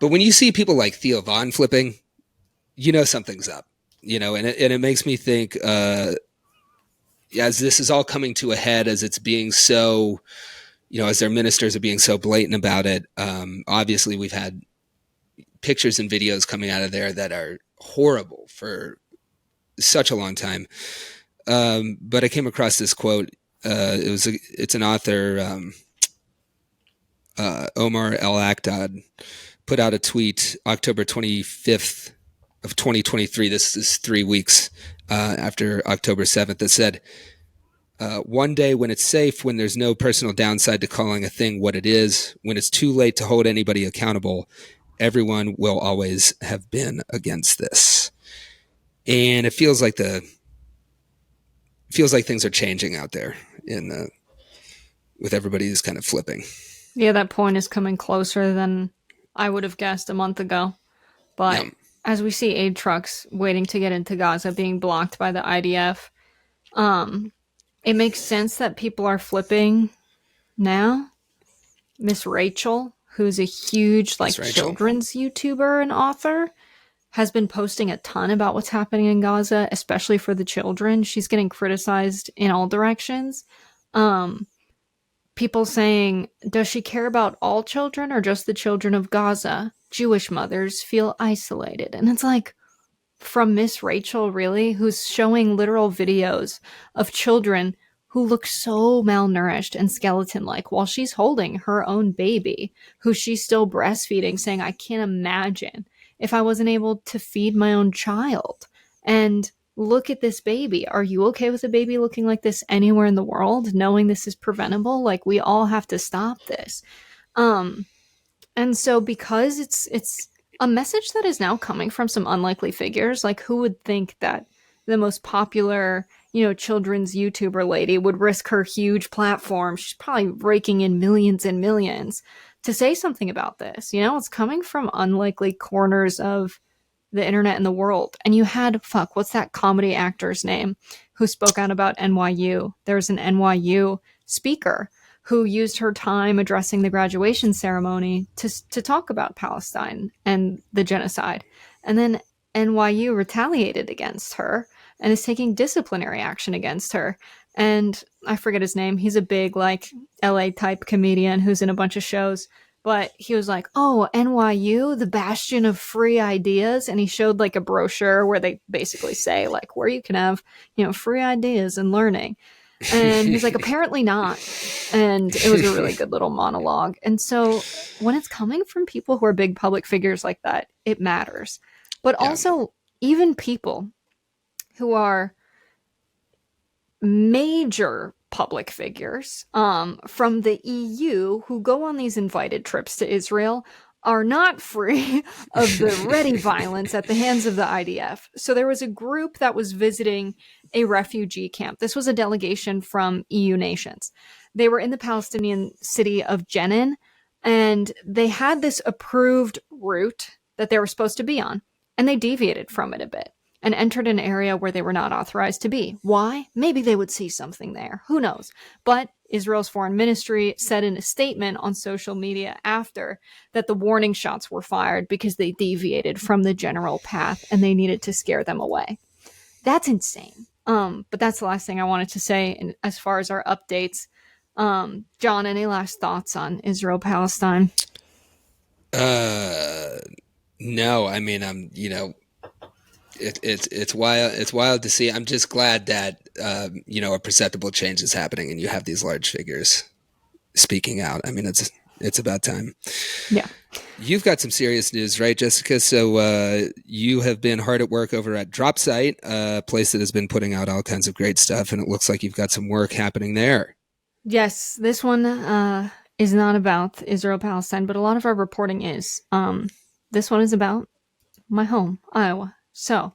But when you see people like Theo Von flipping, you know something's up. And it makes me think, as this is all coming to a head, as it's being so, as their ministers are being so blatant about it. Obviously, we've had pictures and videos coming out of there that are horrible for such a long time. But I came across this quote. It's an author, Omar El Akdad, put out a tweet October 25th of 2023. This is 3 weeks after October 7th, that said, one day when it's safe, when there's no personal downside to calling a thing what it is, when it's too late to hold anybody accountable, everyone will always have been against this. And it feels like things are changing out there with everybody who's kind of flipping. Yeah, that point is coming closer than I would have guessed a month ago. But as we see aid trucks waiting to get into Gaza being blocked by the IDF, it makes sense that people people now. Miss Rachel, who's a huge children's YouTuber and author, has been posting a ton about what's happening in Gaza, especially for the children. She's getting criticized in all directions. People saying, does she care about all children or just the children of Gaza? Jewish mothers feel isolated. And it's like, from Miss Rachel, really, who's showing literal videos of children who look so malnourished and skeleton-like while she's holding her own baby, who she's still breastfeeding, saying, I can't imagine if I wasn't able to feed my own child. And look at this baby. Are you okay with a baby looking like this anywhere in the world, knowing this is preventable? Like, we all have to stop this. And so because it's a message that is now coming from some unlikely figures, like who would think that the most popular, children's YouTuber lady would risk her huge platform, she's probably raking in millions and millions, to say something about this? It's coming from unlikely corners of the internet and the world. And you had, what's that comedy actor's name who spoke out about NYU? There's an NYU speaker who used her time addressing the graduation ceremony to talk about Palestine and the genocide. And then NYU retaliated against her and is taking disciplinary action against her. And I forget his name. He's a big, LA type comedian who's in a bunch of shows. But he was like, oh, NYU, the bastion of free ideas. And he showed a brochure where they basically say where you can have, free ideas and learning. And he's like, apparently not. And it was a really good little monologue. And so when it's coming from people who are big public figures like that, it matters. But also, even people who are major public figures from the EU who go on these invited trips to Israel are not free of the ready violence at the hands of the IDF. So there was a group that was visiting a refugee camp. This was a delegation from EU nations. They were in the Palestinian city of Jenin, and they had this approved route that they were supposed to be on, and they deviated from it a bit and entered an area where they were not authorized to be. Why? Maybe they would see something there. Who knows? But Israel's foreign ministry said in a statement on social media after that the warning shots were fired because they deviated from the general path and they needed to scare them away. That's insane. But that's the last thing I wanted to say as far as our updates. John, any last thoughts on Israel-Palestine? No, I mean, it's wild. It's wild to see. I'm just glad that a perceptible change is happening, and you have these large figures speaking out. I mean, it's about time. Yeah. You've got some serious news, right, Jessica? So you have been hard at work over at Dropsite, a place that has been putting out all kinds of great stuff, and it looks like you've got some work happening there. Yes, this one is not about Israel-Palestine, but a lot of our reporting is. This one is about my home, Iowa. So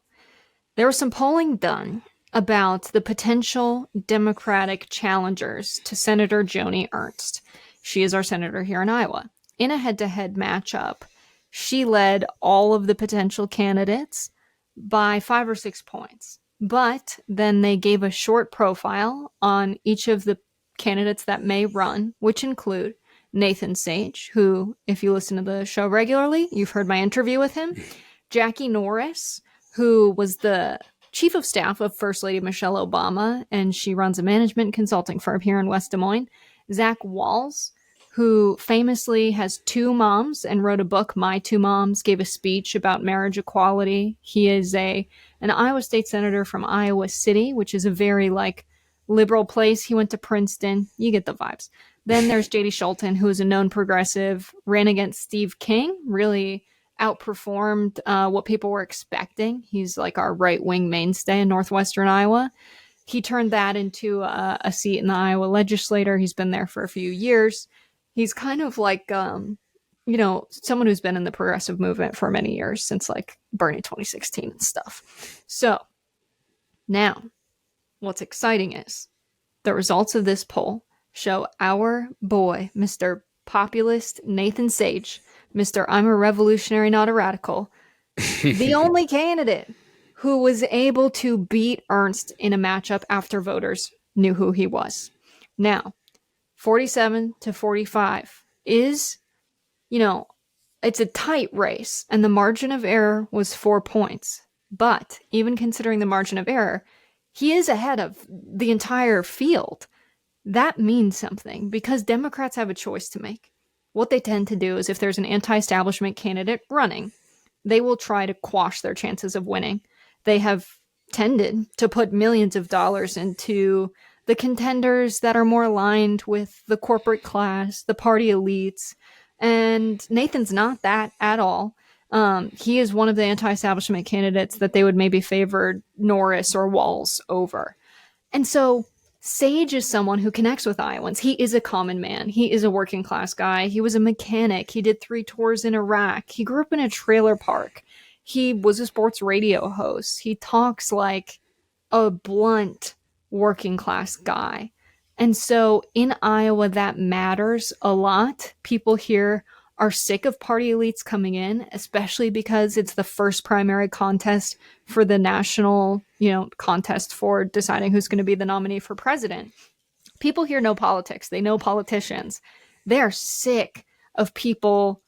there was some polling done about the potential Democratic challengers to Senator Joni Ernst. She is our senator here in Iowa. In a head-to-head matchup, she led all of the potential candidates by 5 or 6 points. But then they gave a short profile on each of the candidates that may run, which include Nathan Sage, who, if you listen to the show regularly, you've heard my interview with him. Jackie Norris, who was the chief of staff of First Lady Michelle Obama, and she runs a management consulting firm here in West Des Moines. Zach Walls, who famously has two moms and wrote a book, My Two Moms, gave a speech about marriage equality. He is an Iowa State senator from Iowa City, which is a very liberal place. He went to Princeton. You get the vibes. Then there's J.D. Schulten, who is a known progressive, ran against Steve King, really outperformed what people were expecting. He's like our right-wing mainstay in northwestern Iowa. He turned that into a seat in the Iowa legislature. He's been there for a few years. He's kind of like, someone who's been in the progressive movement for many years, since Bernie 2016 and stuff. So now what's exciting is the results of this poll show our boy, Mr. Populist Nathan Sage, Mr. I'm a revolutionary, not a radical, the only candidate who was able to beat Ernst in a matchup after voters knew who he was. Now, 47 to 45 is, it's a tight race, and the margin of error was 4 points. But even considering the margin of error, he is ahead of the entire field. That means something, because Democrats have a choice to make. What they tend to do is, if there's an anti-establishment candidate running, they will try to quash their chances of winning. They have tended to put millions of dollars into the contenders that are more aligned with the corporate class, the party elites, and Nathan's not that at all. He is one of the anti-establishment candidates that they would maybe favor Norris or Walls over. And so Sage is someone who connects with Iowans. He is a common man. He is a working class guy. He was a mechanic. He did 3 tours in Iraq. He grew up in a trailer park. He was a sports radio host. He talks like a blunt working class guy. And so in Iowa, that matters a lot. People here are sick of party elites coming in, especially because it's the first primary contest for the national, contest for deciding who's going to be the nominee for president. People here know politics. They know politicians. They're sick of people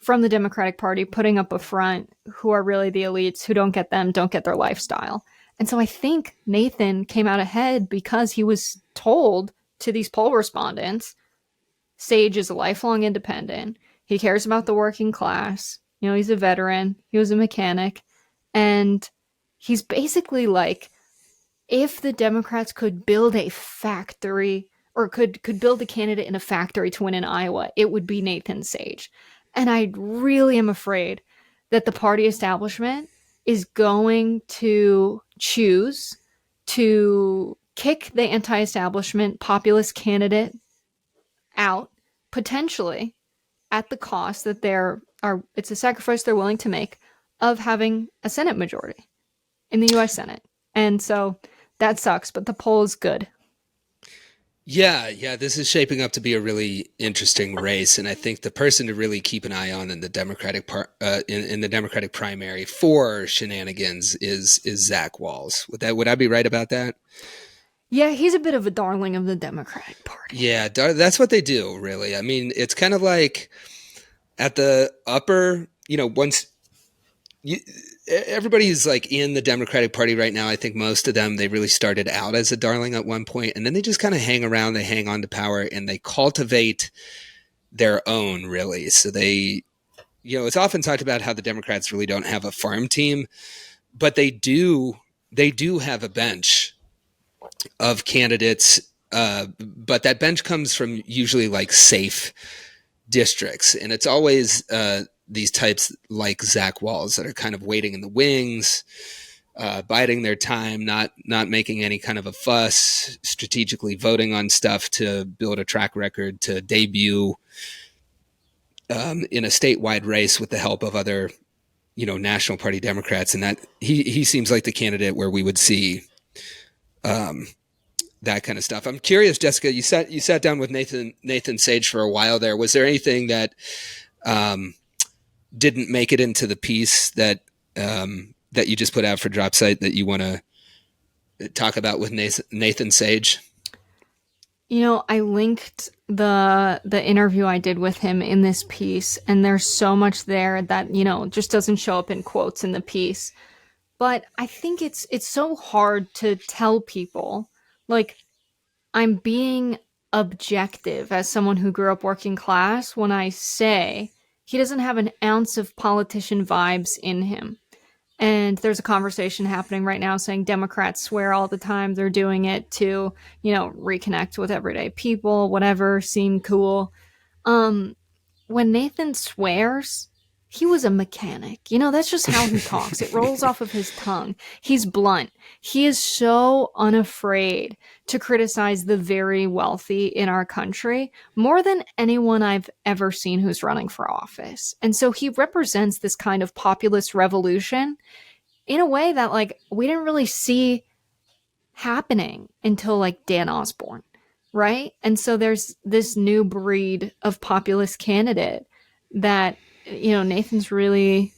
from the Democratic Party putting up a front who are really the elites, who don't get their lifestyle. And so I think Nathan came out ahead because he was told to these poll respondents, Sage is a lifelong independent. He cares about the working class. He's a veteran. He was a mechanic. And he's basically if the Democrats could build a factory, or could build a candidate in a factory to win in Iowa, it would be Nathan Sage. And I really am afraid that the party establishment is going to choose to kick the anti-establishment populist candidate out, potentially at the cost that it's a sacrifice they're willing to make of having a Senate majority in the U.S. Senate. And so that sucks, but the poll is good. Yeah, this is shaping up to be a really interesting race, and I think the person to really keep an eye on in the Democratic in the Democratic primary for shenanigans is Zach Walls. Would I be right about that? Yeah, he's a bit of a darling of the Democratic Party. Yeah, that's what they do, really. I mean, it's kind of like at the upper, once everybody's in the Democratic Party right now. I think most of them, they really started out as a darling at one point, and then they just kind of hang around, they hang on to power, and they cultivate their own, really. So they, it's often talked about how the Democrats really don't have a farm team, but they do have a bench of candidates, but that bench comes from usually safe districts, and it's always these types like Zach Walls that are kind of waiting in the wings, biding their time, not making any kind of a fuss, strategically voting on stuff to build a track record to debut in a statewide race with the help of other, National Party Democrats. And that he seems like the candidate where we would see that kind of stuff. I'm curious, Jessica, you sat down with Nathan Sage for a while there. Was there anything that didn't make it into the piece that you just put out for Dropsite that you want to talk about with Nathan Sage? I linked the interview I did with him in this piece, and there's so much there that, just doesn't show up in quotes in the piece. But I think it's so hard to tell people, like, I'm being objective as someone who grew up working class when I say he doesn't have an ounce of politician vibes in him. And there's a conversation happening right now saying Democrats swear all the time. They're doing it to, reconnect with everyday people, whatever, seem cool. When Nathan swears, he was a mechanic. That's just how he talks. It rolls off of his tongue. He's blunt. He is so unafraid to criticize the very wealthy in our country more than anyone I've ever seen who's running for office. And so he represents this kind of populist revolution in a way that, like, we didn't really see happening until, like, Dan Osborne, right? And so there's this new breed of populist candidate that, Nathan's really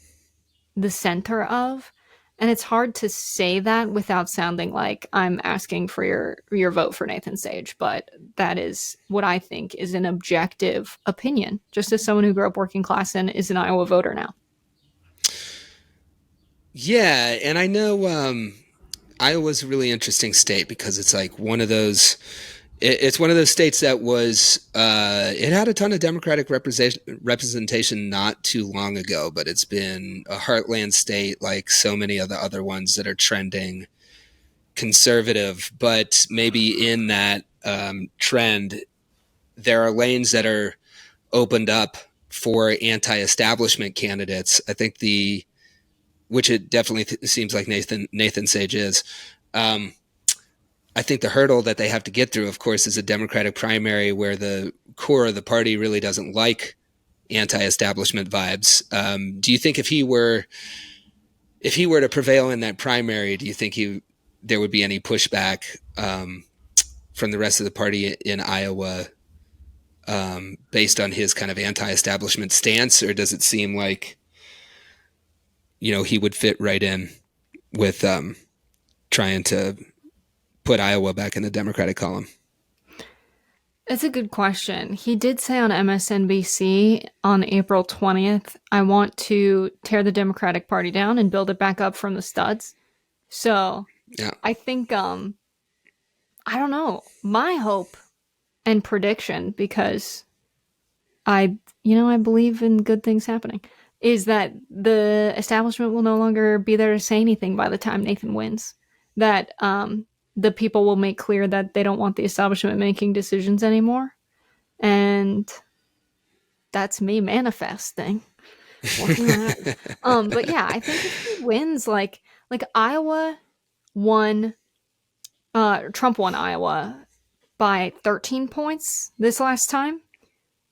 the center of. And it's hard to say that without sounding like I'm asking for your vote for Nathan Sage, but that is what I think is an objective opinion, just as someone who grew up working class and is an Iowa voter now. Yeah, and I know Iowa's a really interesting state because it's like one of those. It's one of those states that was. It had a ton of Democratic representation not too long ago, but it's been a heartland state like so many of the other ones that are trending conservative. But maybe in that trend, there are lanes that are opened up for anti-establishment candidates. I think which it definitely seems like Nathan Sage is. I think the hurdle that they have to get through, of course, is a Democratic primary where the core of the party really doesn't like anti-establishment vibes. Do you think if he were to prevail in that primary, do you think there would be any pushback from the rest of the party in Iowa based on his kind of anti-establishment stance, or does it seem like he would fit right in with trying to put Iowa back in the Democratic column? It's a good question. He did say on MSNBC on April 20th, I want to tear the Democratic Party down and build it back up from the studs. So yeah. I think, I don't know, my hope and prediction, because I believe in good things happening, is that the establishment will no longer be there to say anything by the time Nathan wins. That the people will make clear that they don't want the establishment making decisions anymore. And that's me manifesting. But yeah, I think if he wins, like Iowa won, Trump won Iowa by 13 points this last time.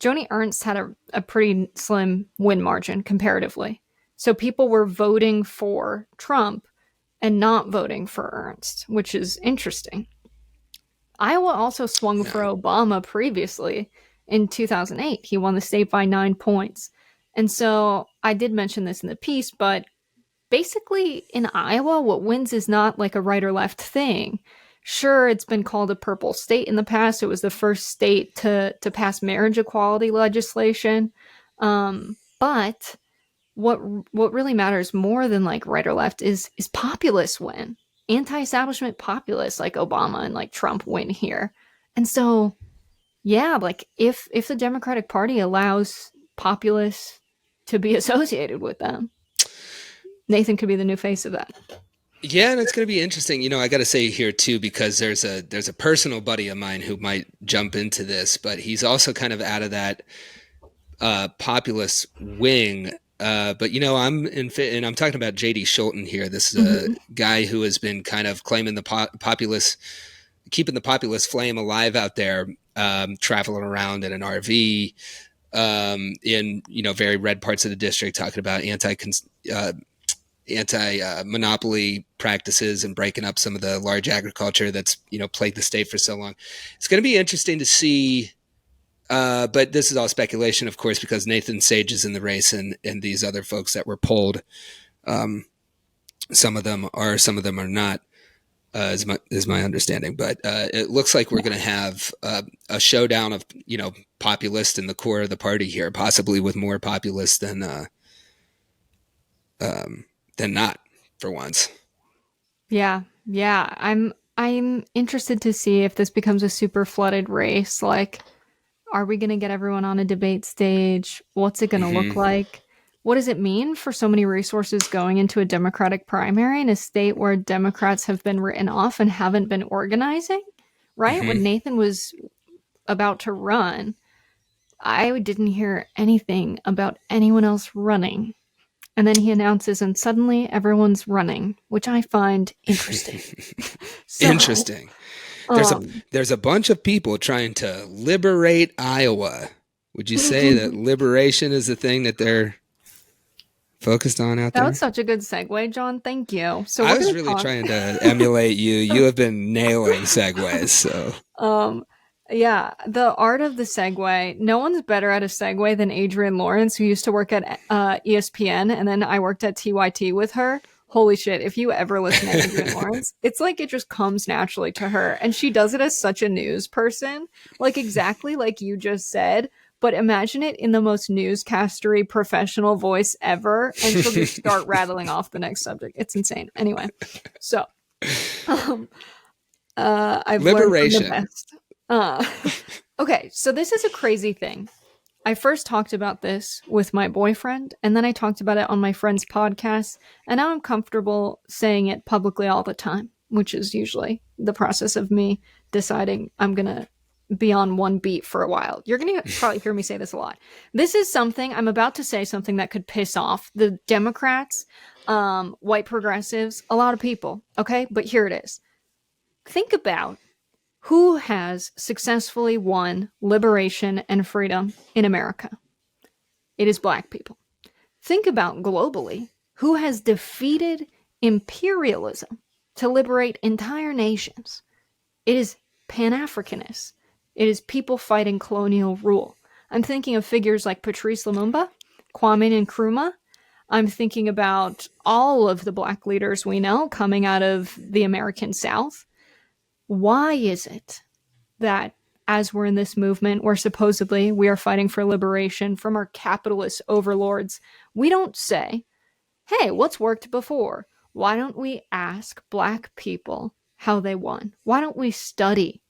Joni Ernst had a pretty slim win margin comparatively. So people were voting for Trump and not voting for Ernst, which is interesting. Iowa also swung for Obama previously in 2008. He won the state by 9 points. And so I did mention this in the piece, but basically in Iowa, what wins is not like a right or left thing. Sure, it's been called a purple state in the past. It was the first state to pass marriage equality legislation. But what really matters more than like right or left is populists win. Anti-establishment populists like Obama and like Trump win here. And so, yeah, like if the Democratic Party allows populists to be associated with them, Nathan could be the new face of that. Yeah, and it's going to be interesting. I got to say here too, because there's a personal buddy of mine who might jump into this, but he's also kind of out of that populist wing. But I'm talking about J.D. Scholten here. This is a guy who has been kind of claiming the keeping the populist flame alive out there, traveling around in an RV in very red parts of the district, talking about anti-monopoly practices and breaking up some of the large agriculture that's plagued the state for so long. It's going to be interesting to see. But this is all speculation, of course, because Nathan Sage is in the race and these other folks that were polled, some of them are, some of them are not. is my understanding. But it looks like we're going to have a showdown of populist in the core of the party here, possibly with more populists than not for once. Yeah, yeah. I'm interested to see if this becomes a super flooded race. Like, are we going to get everyone on a debate stage? What's it going to look Mm-hmm. like? What does it mean for so many resources going into a Democratic primary in a state where Democrats have been written off and haven't been organizing? Right? Mm-hmm. When Nathan was about to run, I didn't hear anything about anyone else running. And then he announces, and suddenly everyone's running, which I find interesting. So, Interesting. There's a um, there's a bunch of people trying to liberate Iowa. Would you say that liberation is the thing that they're focused on out that was there? such a good segue, John. Thank you. So I we're was going to really talk. trying to emulate you. You have been nailing segues, so um, yeah, the art of the segue. No one's better at a segue than Adrienne Lawrence, who used to work at ESPN, and then I worked at TYT with her. Holy shit, if you ever listen to Adrienne Lawrence, it's like it just comes naturally to her. And she does it as such a news person, like exactly like you just said. But imagine it in the most newscastery professional voice ever, and she'll just start rattling off the next subject. It's insane. Anyway, so um, I've learned from the liberation. best. Okay, so this is a crazy thing. I first talked about this with my boyfriend, and then I talked about it on my friend's podcast, and now I'm comfortable saying it publicly all the time, which is usually the process of me deciding I'm gonna be on one beat for a while. You're gonna probably hear me say this a lot. This is something I'm about to say something that could piss off the Democrats, white progressives, a lot of people. Okay, but here it is. Think about who has successfully won liberation and freedom in America. It is Black people. Think about globally who has defeated imperialism to liberate entire nations. It is Pan Africanists. It is people fighting colonial rule. I'm thinking of figures like Patrice Lumumba, Kwame Nkrumah. I'm thinking about all of the Black leaders we know coming out of the American South. Why is it that as we're in this movement where supposedly we are fighting for liberation from our capitalist overlords, we don't say, hey, what's worked before? Why don't we ask Black people how they won? Why don't we study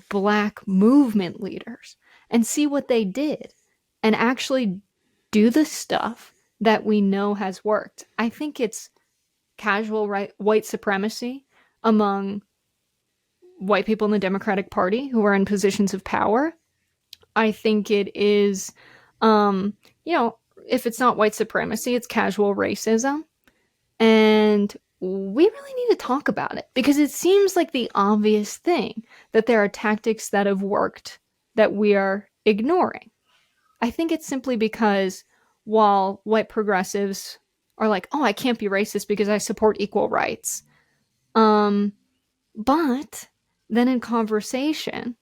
Black movement leaders and see what they did and actually do the stuff that we know has worked? I think it's casual white supremacy among white people in the Democratic Party who are in positions of power. I think it is, um, if it's not white supremacy, it's casual racism. And we really need to talk about it because it seems like the obvious thing that there are tactics that have worked that we are ignoring. I think it's simply because while white progressives are like, oh, I can't be racist because I support equal rights. Um, but then in conversation,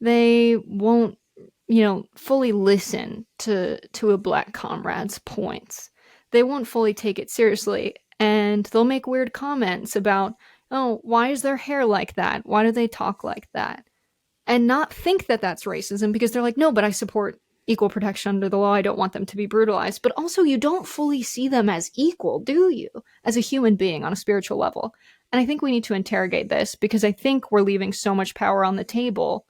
they won't, fully listen to a Black comrade's points. They won't fully take it seriously, and they'll make weird comments about, oh, why is their hair like that? Why do they talk like that? And not think that that's racism because they're like, no, but I support equal protection under the law. I don't want them to be brutalized. But also, you don't fully see them as equal, do you? As a human being on a spiritual level. And I think we need to interrogate this because I think we're leaving so much power on the table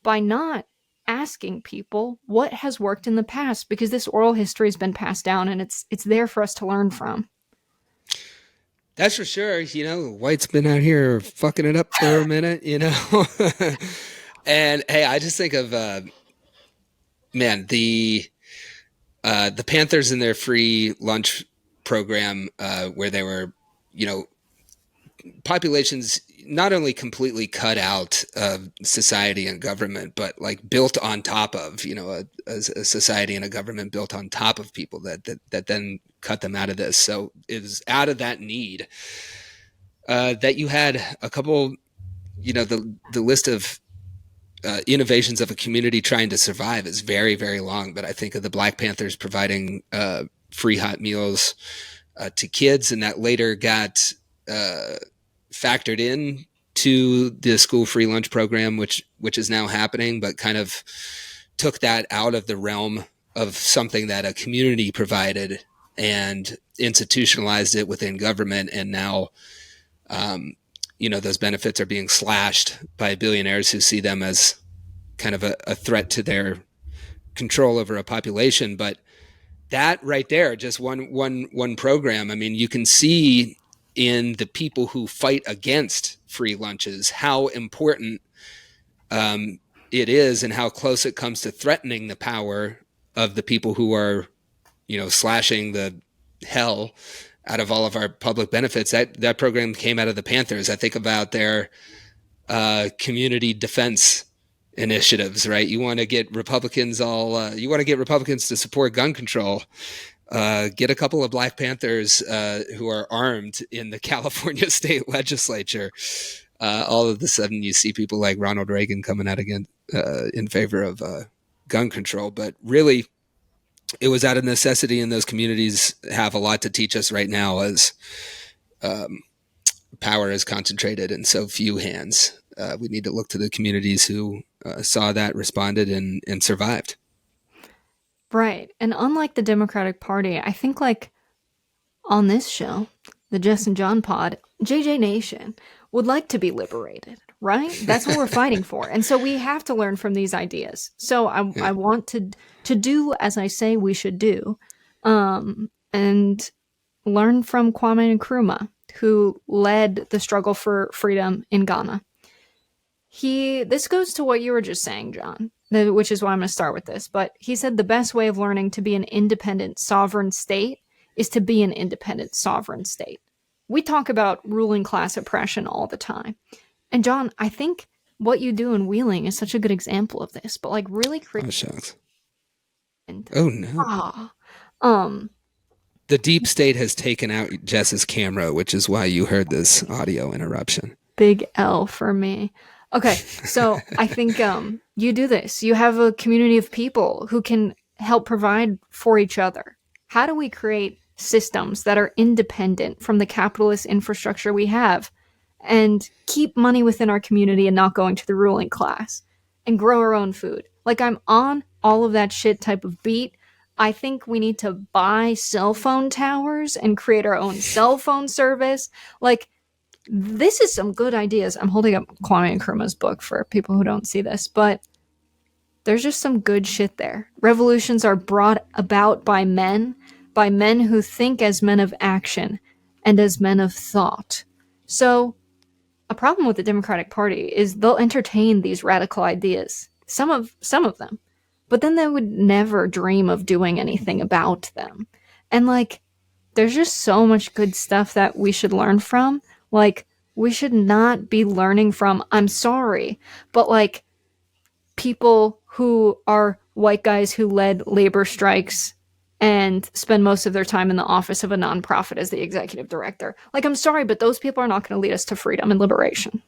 by not asking people what has worked in the past because this oral history has been passed down and it's there for us to learn from. That's for sure. White's been out here fucking it up for a minute. And hey, I just think of man, the Panthers in their free lunch program, where they were, populations not only completely cut out of society and government, but like built on top of, a society and a government built on top of people that then cut them out of this. So it was out of that need that you had a couple, the list of innovations of a community trying to survive is very, very long. But I think of the Black Panthers providing free hot meals to kids, and that later got factored in to the school free lunch program, which is now happening, but kind of took that out of the realm of something that a community provided and institutionalized it within government. And now, those benefits are being slashed by billionaires who see them as kind of a threat to their control over a population. But that right there, just one program. I mean, you can see in the people who fight against free lunches how important it is, and how close it comes to threatening the power of the people who are, slashing the hell out of all of our public benefits. That program came out of the Panthers. I think about their community defense initiatives, right? You want to get Republicans to support gun control. Get a couple of Black Panthers who are armed in the California state legislature. All of a sudden you see people like Ronald Reagan coming out again in favor of gun control. But really, it was out of necessity, and those communities have a lot to teach us right now as power is concentrated in so few hands. We need to look to the communities who saw that, responded, and survived. Right. And unlike the Democratic Party, I think like on this show, the Jess and John pod, JJ Nation would like to be liberated, right? That's what we're fighting for. And so we have to learn from these ideas. So I want to do as I say we should do, and learn from Kwame Nkrumah, who led the struggle for freedom in Ghana. This goes to what you were just saying, John, which is why I'm going to start with this. But he said the best way of learning to be an independent sovereign state is to be an independent sovereign state. We talk about ruling class oppression all the time. And John, I think what you do in Wheeling is such a good example of this, but like really Oh, shucks. Oh, no. The deep state has taken out Jess's camera, which is why you heard this audio interruption. Big L for me. Okay, so I think you do this. You have a community of people who can help provide for each other. How do we create systems that are independent from the capitalist infrastructure we have and keep money within our community and not going to the ruling class and grow our own food? Like, I'm on all of that shit type of beat. I think we need to buy cell phone towers and create our own cell phone service. Like, this is some good ideas. I'm holding up Kwame Nkrumah's book for people who don't see this, but there's just some good shit there. Revolutions are brought about by men who think as men of action and as men of thought. So a problem with the Democratic Party is they'll entertain these radical ideas, some of them, but then they would never dream of doing anything about them. And like, there's just so much good stuff that we should learn from. Like, we should not be learning from, I'm sorry, but like people who are white guys who led labor strikes and spend most of their time in the office of a nonprofit as the executive director. Like, I'm sorry, but those people are not going to lead us to freedom and liberation.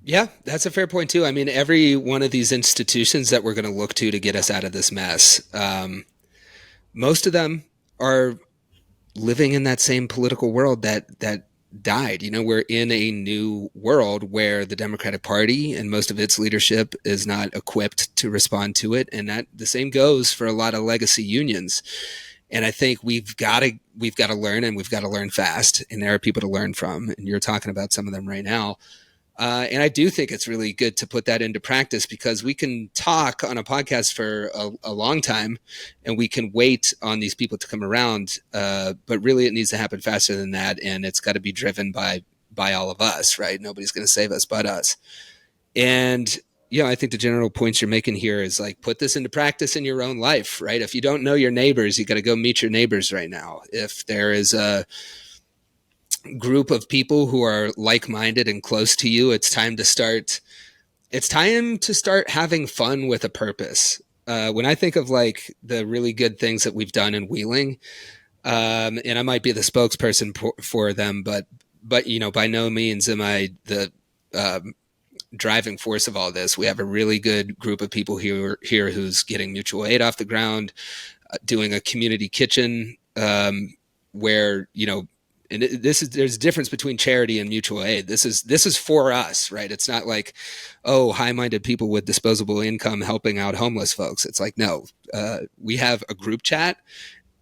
Yeah, that's a fair point too. I mean, every one of these institutions that we're going to look to get us out of this mess, most of them are living in that same political world that died. We're in a new world where the Democratic Party and most of its leadership is not equipped to respond to it. And that the same goes for a lot of legacy unions. And I think we've got to learn, and we've got to learn fast. And there are people to learn from. And you're talking about some of them right now. And I do think it's really good to put that into practice, because we can talk on a podcast for a long time and we can wait on these people to come around. But really it needs to happen faster than that. And it's got to be driven by all of us, right? Nobody's going to save us but us. And, I think the general points you're making here is like, put this into practice in your own life, right? If you don't know your neighbors, you got to go meet your neighbors right now. If there is a group of people who are like-minded and close to you, it's time to start having fun with a purpose. When I think of like the really good things that we've done in Wheeling, and I might be the spokesperson for them, but by no means am I the driving force of all this. We have a really good group of people here who's getting mutual aid off the ground, doing a community kitchen, where, And there's a difference between charity and mutual aid. This is for us, right? It's not like, oh, high-minded people with disposable income helping out homeless folks. It's like, no, we have a group chat,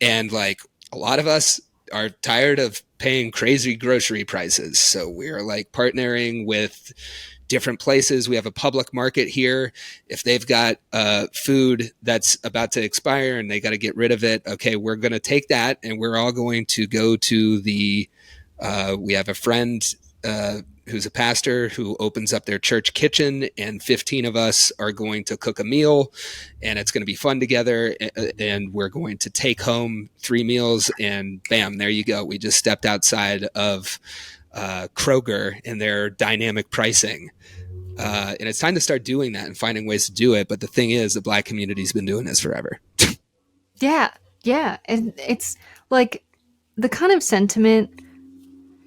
and like a lot of us are tired of paying crazy grocery prices. So we're like partnering with different places. We have a public market here. If they've got food that's about to expire and they got to get rid of it, okay, we're going to take that and we're all going to go to the, we have a friend who's a pastor who opens up their church kitchen, and 15 of us are going to cook a meal, and it's going to be fun together, and we're going to take home 3 meals, and bam, there you go. We just stepped outside of Kroger and their dynamic pricing. And it's time to start doing that and finding ways to do it. But the thing is, the Black community's been doing this forever. Yeah, yeah. And it's like the kind of sentiment,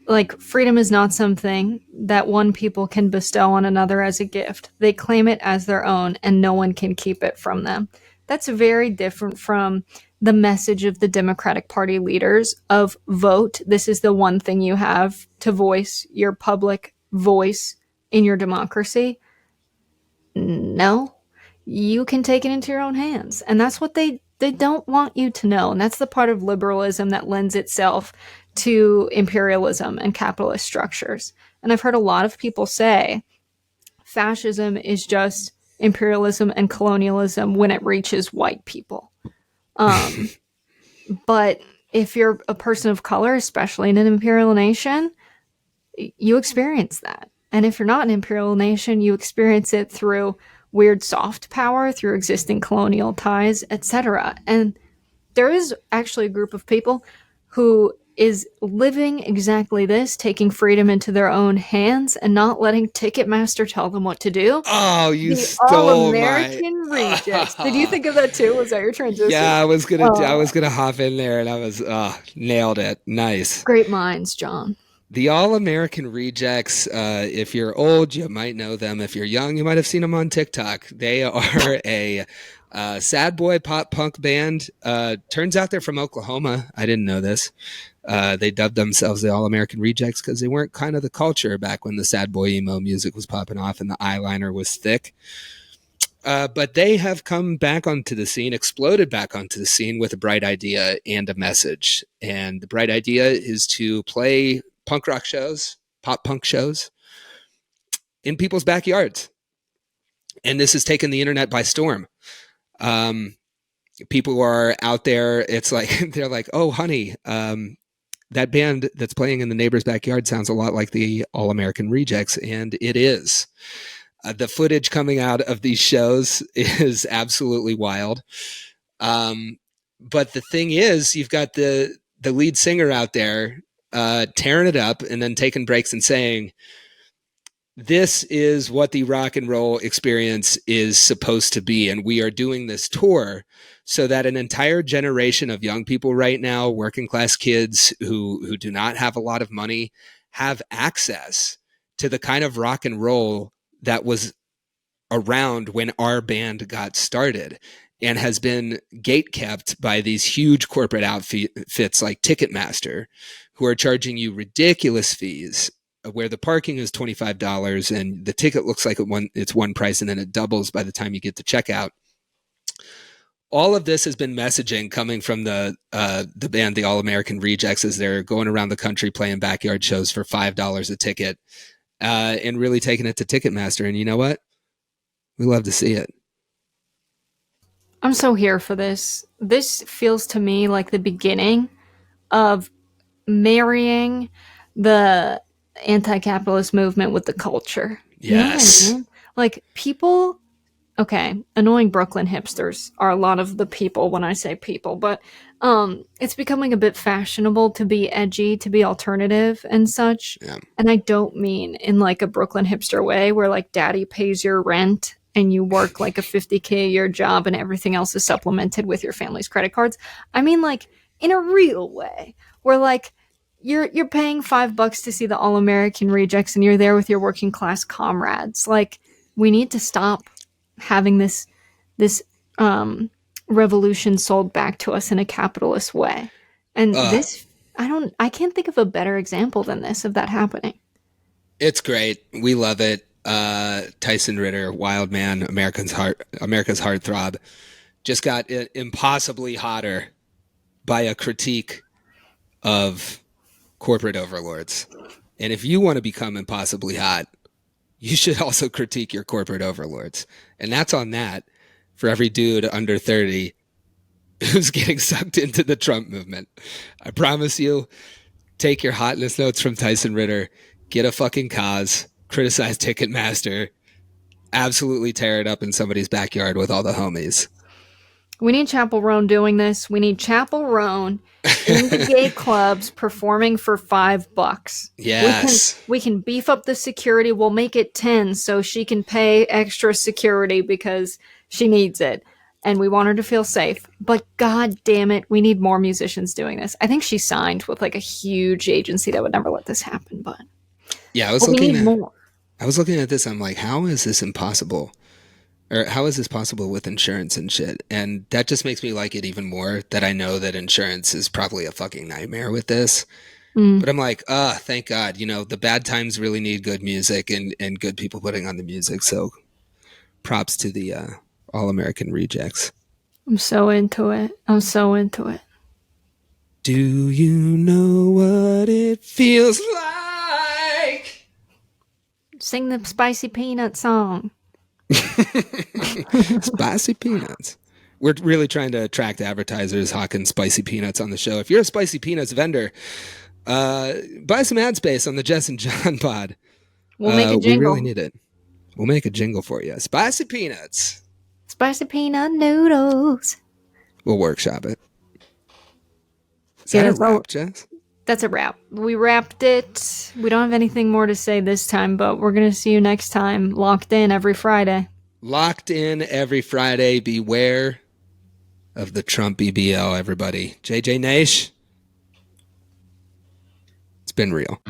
like freedom is not something that one people can bestow on another as a gift. They claim it as their own and no one can keep it from them. That's very different from the message of the Democratic Party leaders of vote. This is the one thing you have to voice your public voice in your democracy. No, you can take it into your own hands. And that's what they don't want you to know. And that's the part of liberalism that lends itself to imperialism and capitalist structures. And I've heard a lot of people say fascism is just imperialism and colonialism when it reaches white people. But if you're a person of color, especially in an imperial nation, you experience that. And if you're not an imperial nation, you experience it through weird soft power, through existing colonial ties, etc. And there is actually a group of people who is living exactly this, taking freedom into their own hands and not letting Ticketmaster tell them what to do. Oh, you The stole All-American Rejects. Did you think of that too? Was that your transition? Yeah, I was gonna hop in there, and I was nailed it. Nice. Great minds, John. The All-American Rejects, if you're old, you might know them. If you're young, you might have seen them on TikTok. They are a sad boy pop punk band. Turns out they're from Oklahoma. I didn't know this. They dubbed themselves the All-American Rejects because they weren't kind of the culture back when the sad boy emo music was popping off and the eyeliner was thick. But they have come back onto the scene, exploded back onto the scene with a bright idea and a message. And the bright idea is to play punk rock shows, pop punk shows in people's backyards. And this has taken the internet by storm. People are out there. It's like, they're like, oh, honey, that band that's playing in the neighbor's backyard sounds a lot like the All-American Rejects. And it is. The footage coming out of these shows is absolutely wild. But the thing is, you've got the lead singer out there tearing it up and then taking breaks and saying, this is what the rock and roll experience is supposed to be. And we are doing this tour so that an entire generation of young people right now, working class kids who do not have a lot of money, have access to the kind of rock and roll that was around when our band got started and has been gatekept by these huge corporate outfits like Ticketmaster, who are charging you ridiculous fees, where the parking is $25 and the ticket looks like it's one price and then it doubles by the time you get to checkout. All of this has been messaging coming from the band, the All-American Rejects, as they're going around the country playing backyard shows for $5 a ticket, and really taking it to Ticketmaster. And you know what? We love to see it. I'm so here for this. This feels to me like the beginning of marrying the anti-capitalist movement with the culture. Yes. You know what I mean? Like people, okay, annoying Brooklyn hipsters are a lot of the people when I say people, but it's becoming a bit fashionable to be edgy, to be alternative and such. Yeah. And I don't mean in like a Brooklyn hipster way where like daddy pays your rent and you work like a $50K a year job and everything else is supplemented with your family's credit cards. I mean like in a real way where like you're paying $5 to see the All-American Rejects and you're there with your working class comrades. Like we need to stop having this revolution sold back to us in a capitalist way. And this I can't think of a better example than this of that happening. It's great. We love it. Tyson Ritter, wild man, America's heartthrob, just got impossibly hotter by a critique of corporate overlords. And if you want to become impossibly hot, you should also critique your corporate overlords. And that's on that for every dude under 30 who's getting sucked into the Trump movement. I promise you, take your hotness notes from Tyson Ritter, get a fucking cause, criticize Ticketmaster, absolutely tear it up in somebody's backyard with all the homies. We need Chapel Roan doing this. We need Chapel Roan in the gay clubs performing for $5. Yes. We can beef up the security. We'll make it 10 so she can pay extra security because she needs it. And we want her to feel safe. But god damn it, we need more musicians doing this. I think she signed with like a huge agency that would never let this happen, but yeah, I was looking at this. I'm like, how is this impossible? Or how is this possible with insurance and shit? And that just makes me like it even more, that I know that insurance is probably a fucking nightmare with this. But I'm like, thank God. You know, the bad times really need good music and good people putting on the music. So props to the All-American Rejects. I'm so into it. Do you know what it feels like? Sing the Spicy Peanut song. Spicy peanuts. We're really trying to attract advertisers hawking spicy peanuts on the show. If you're a spicy peanuts vendor, buy some ad space on the Jess and John pod. We'll make a jingle. We really need it. We'll make a jingle for you. Spicy peanuts. Spicy peanut noodles. We'll workshop it. Is that a wrap, Jess? That's a wrap. We wrapped it. We don't have anything more to say this time, but we're going to see you next time. Locked in every Friday. Locked in every Friday. Beware of the Trump BBL, everybody. JJ Nash. It's been real.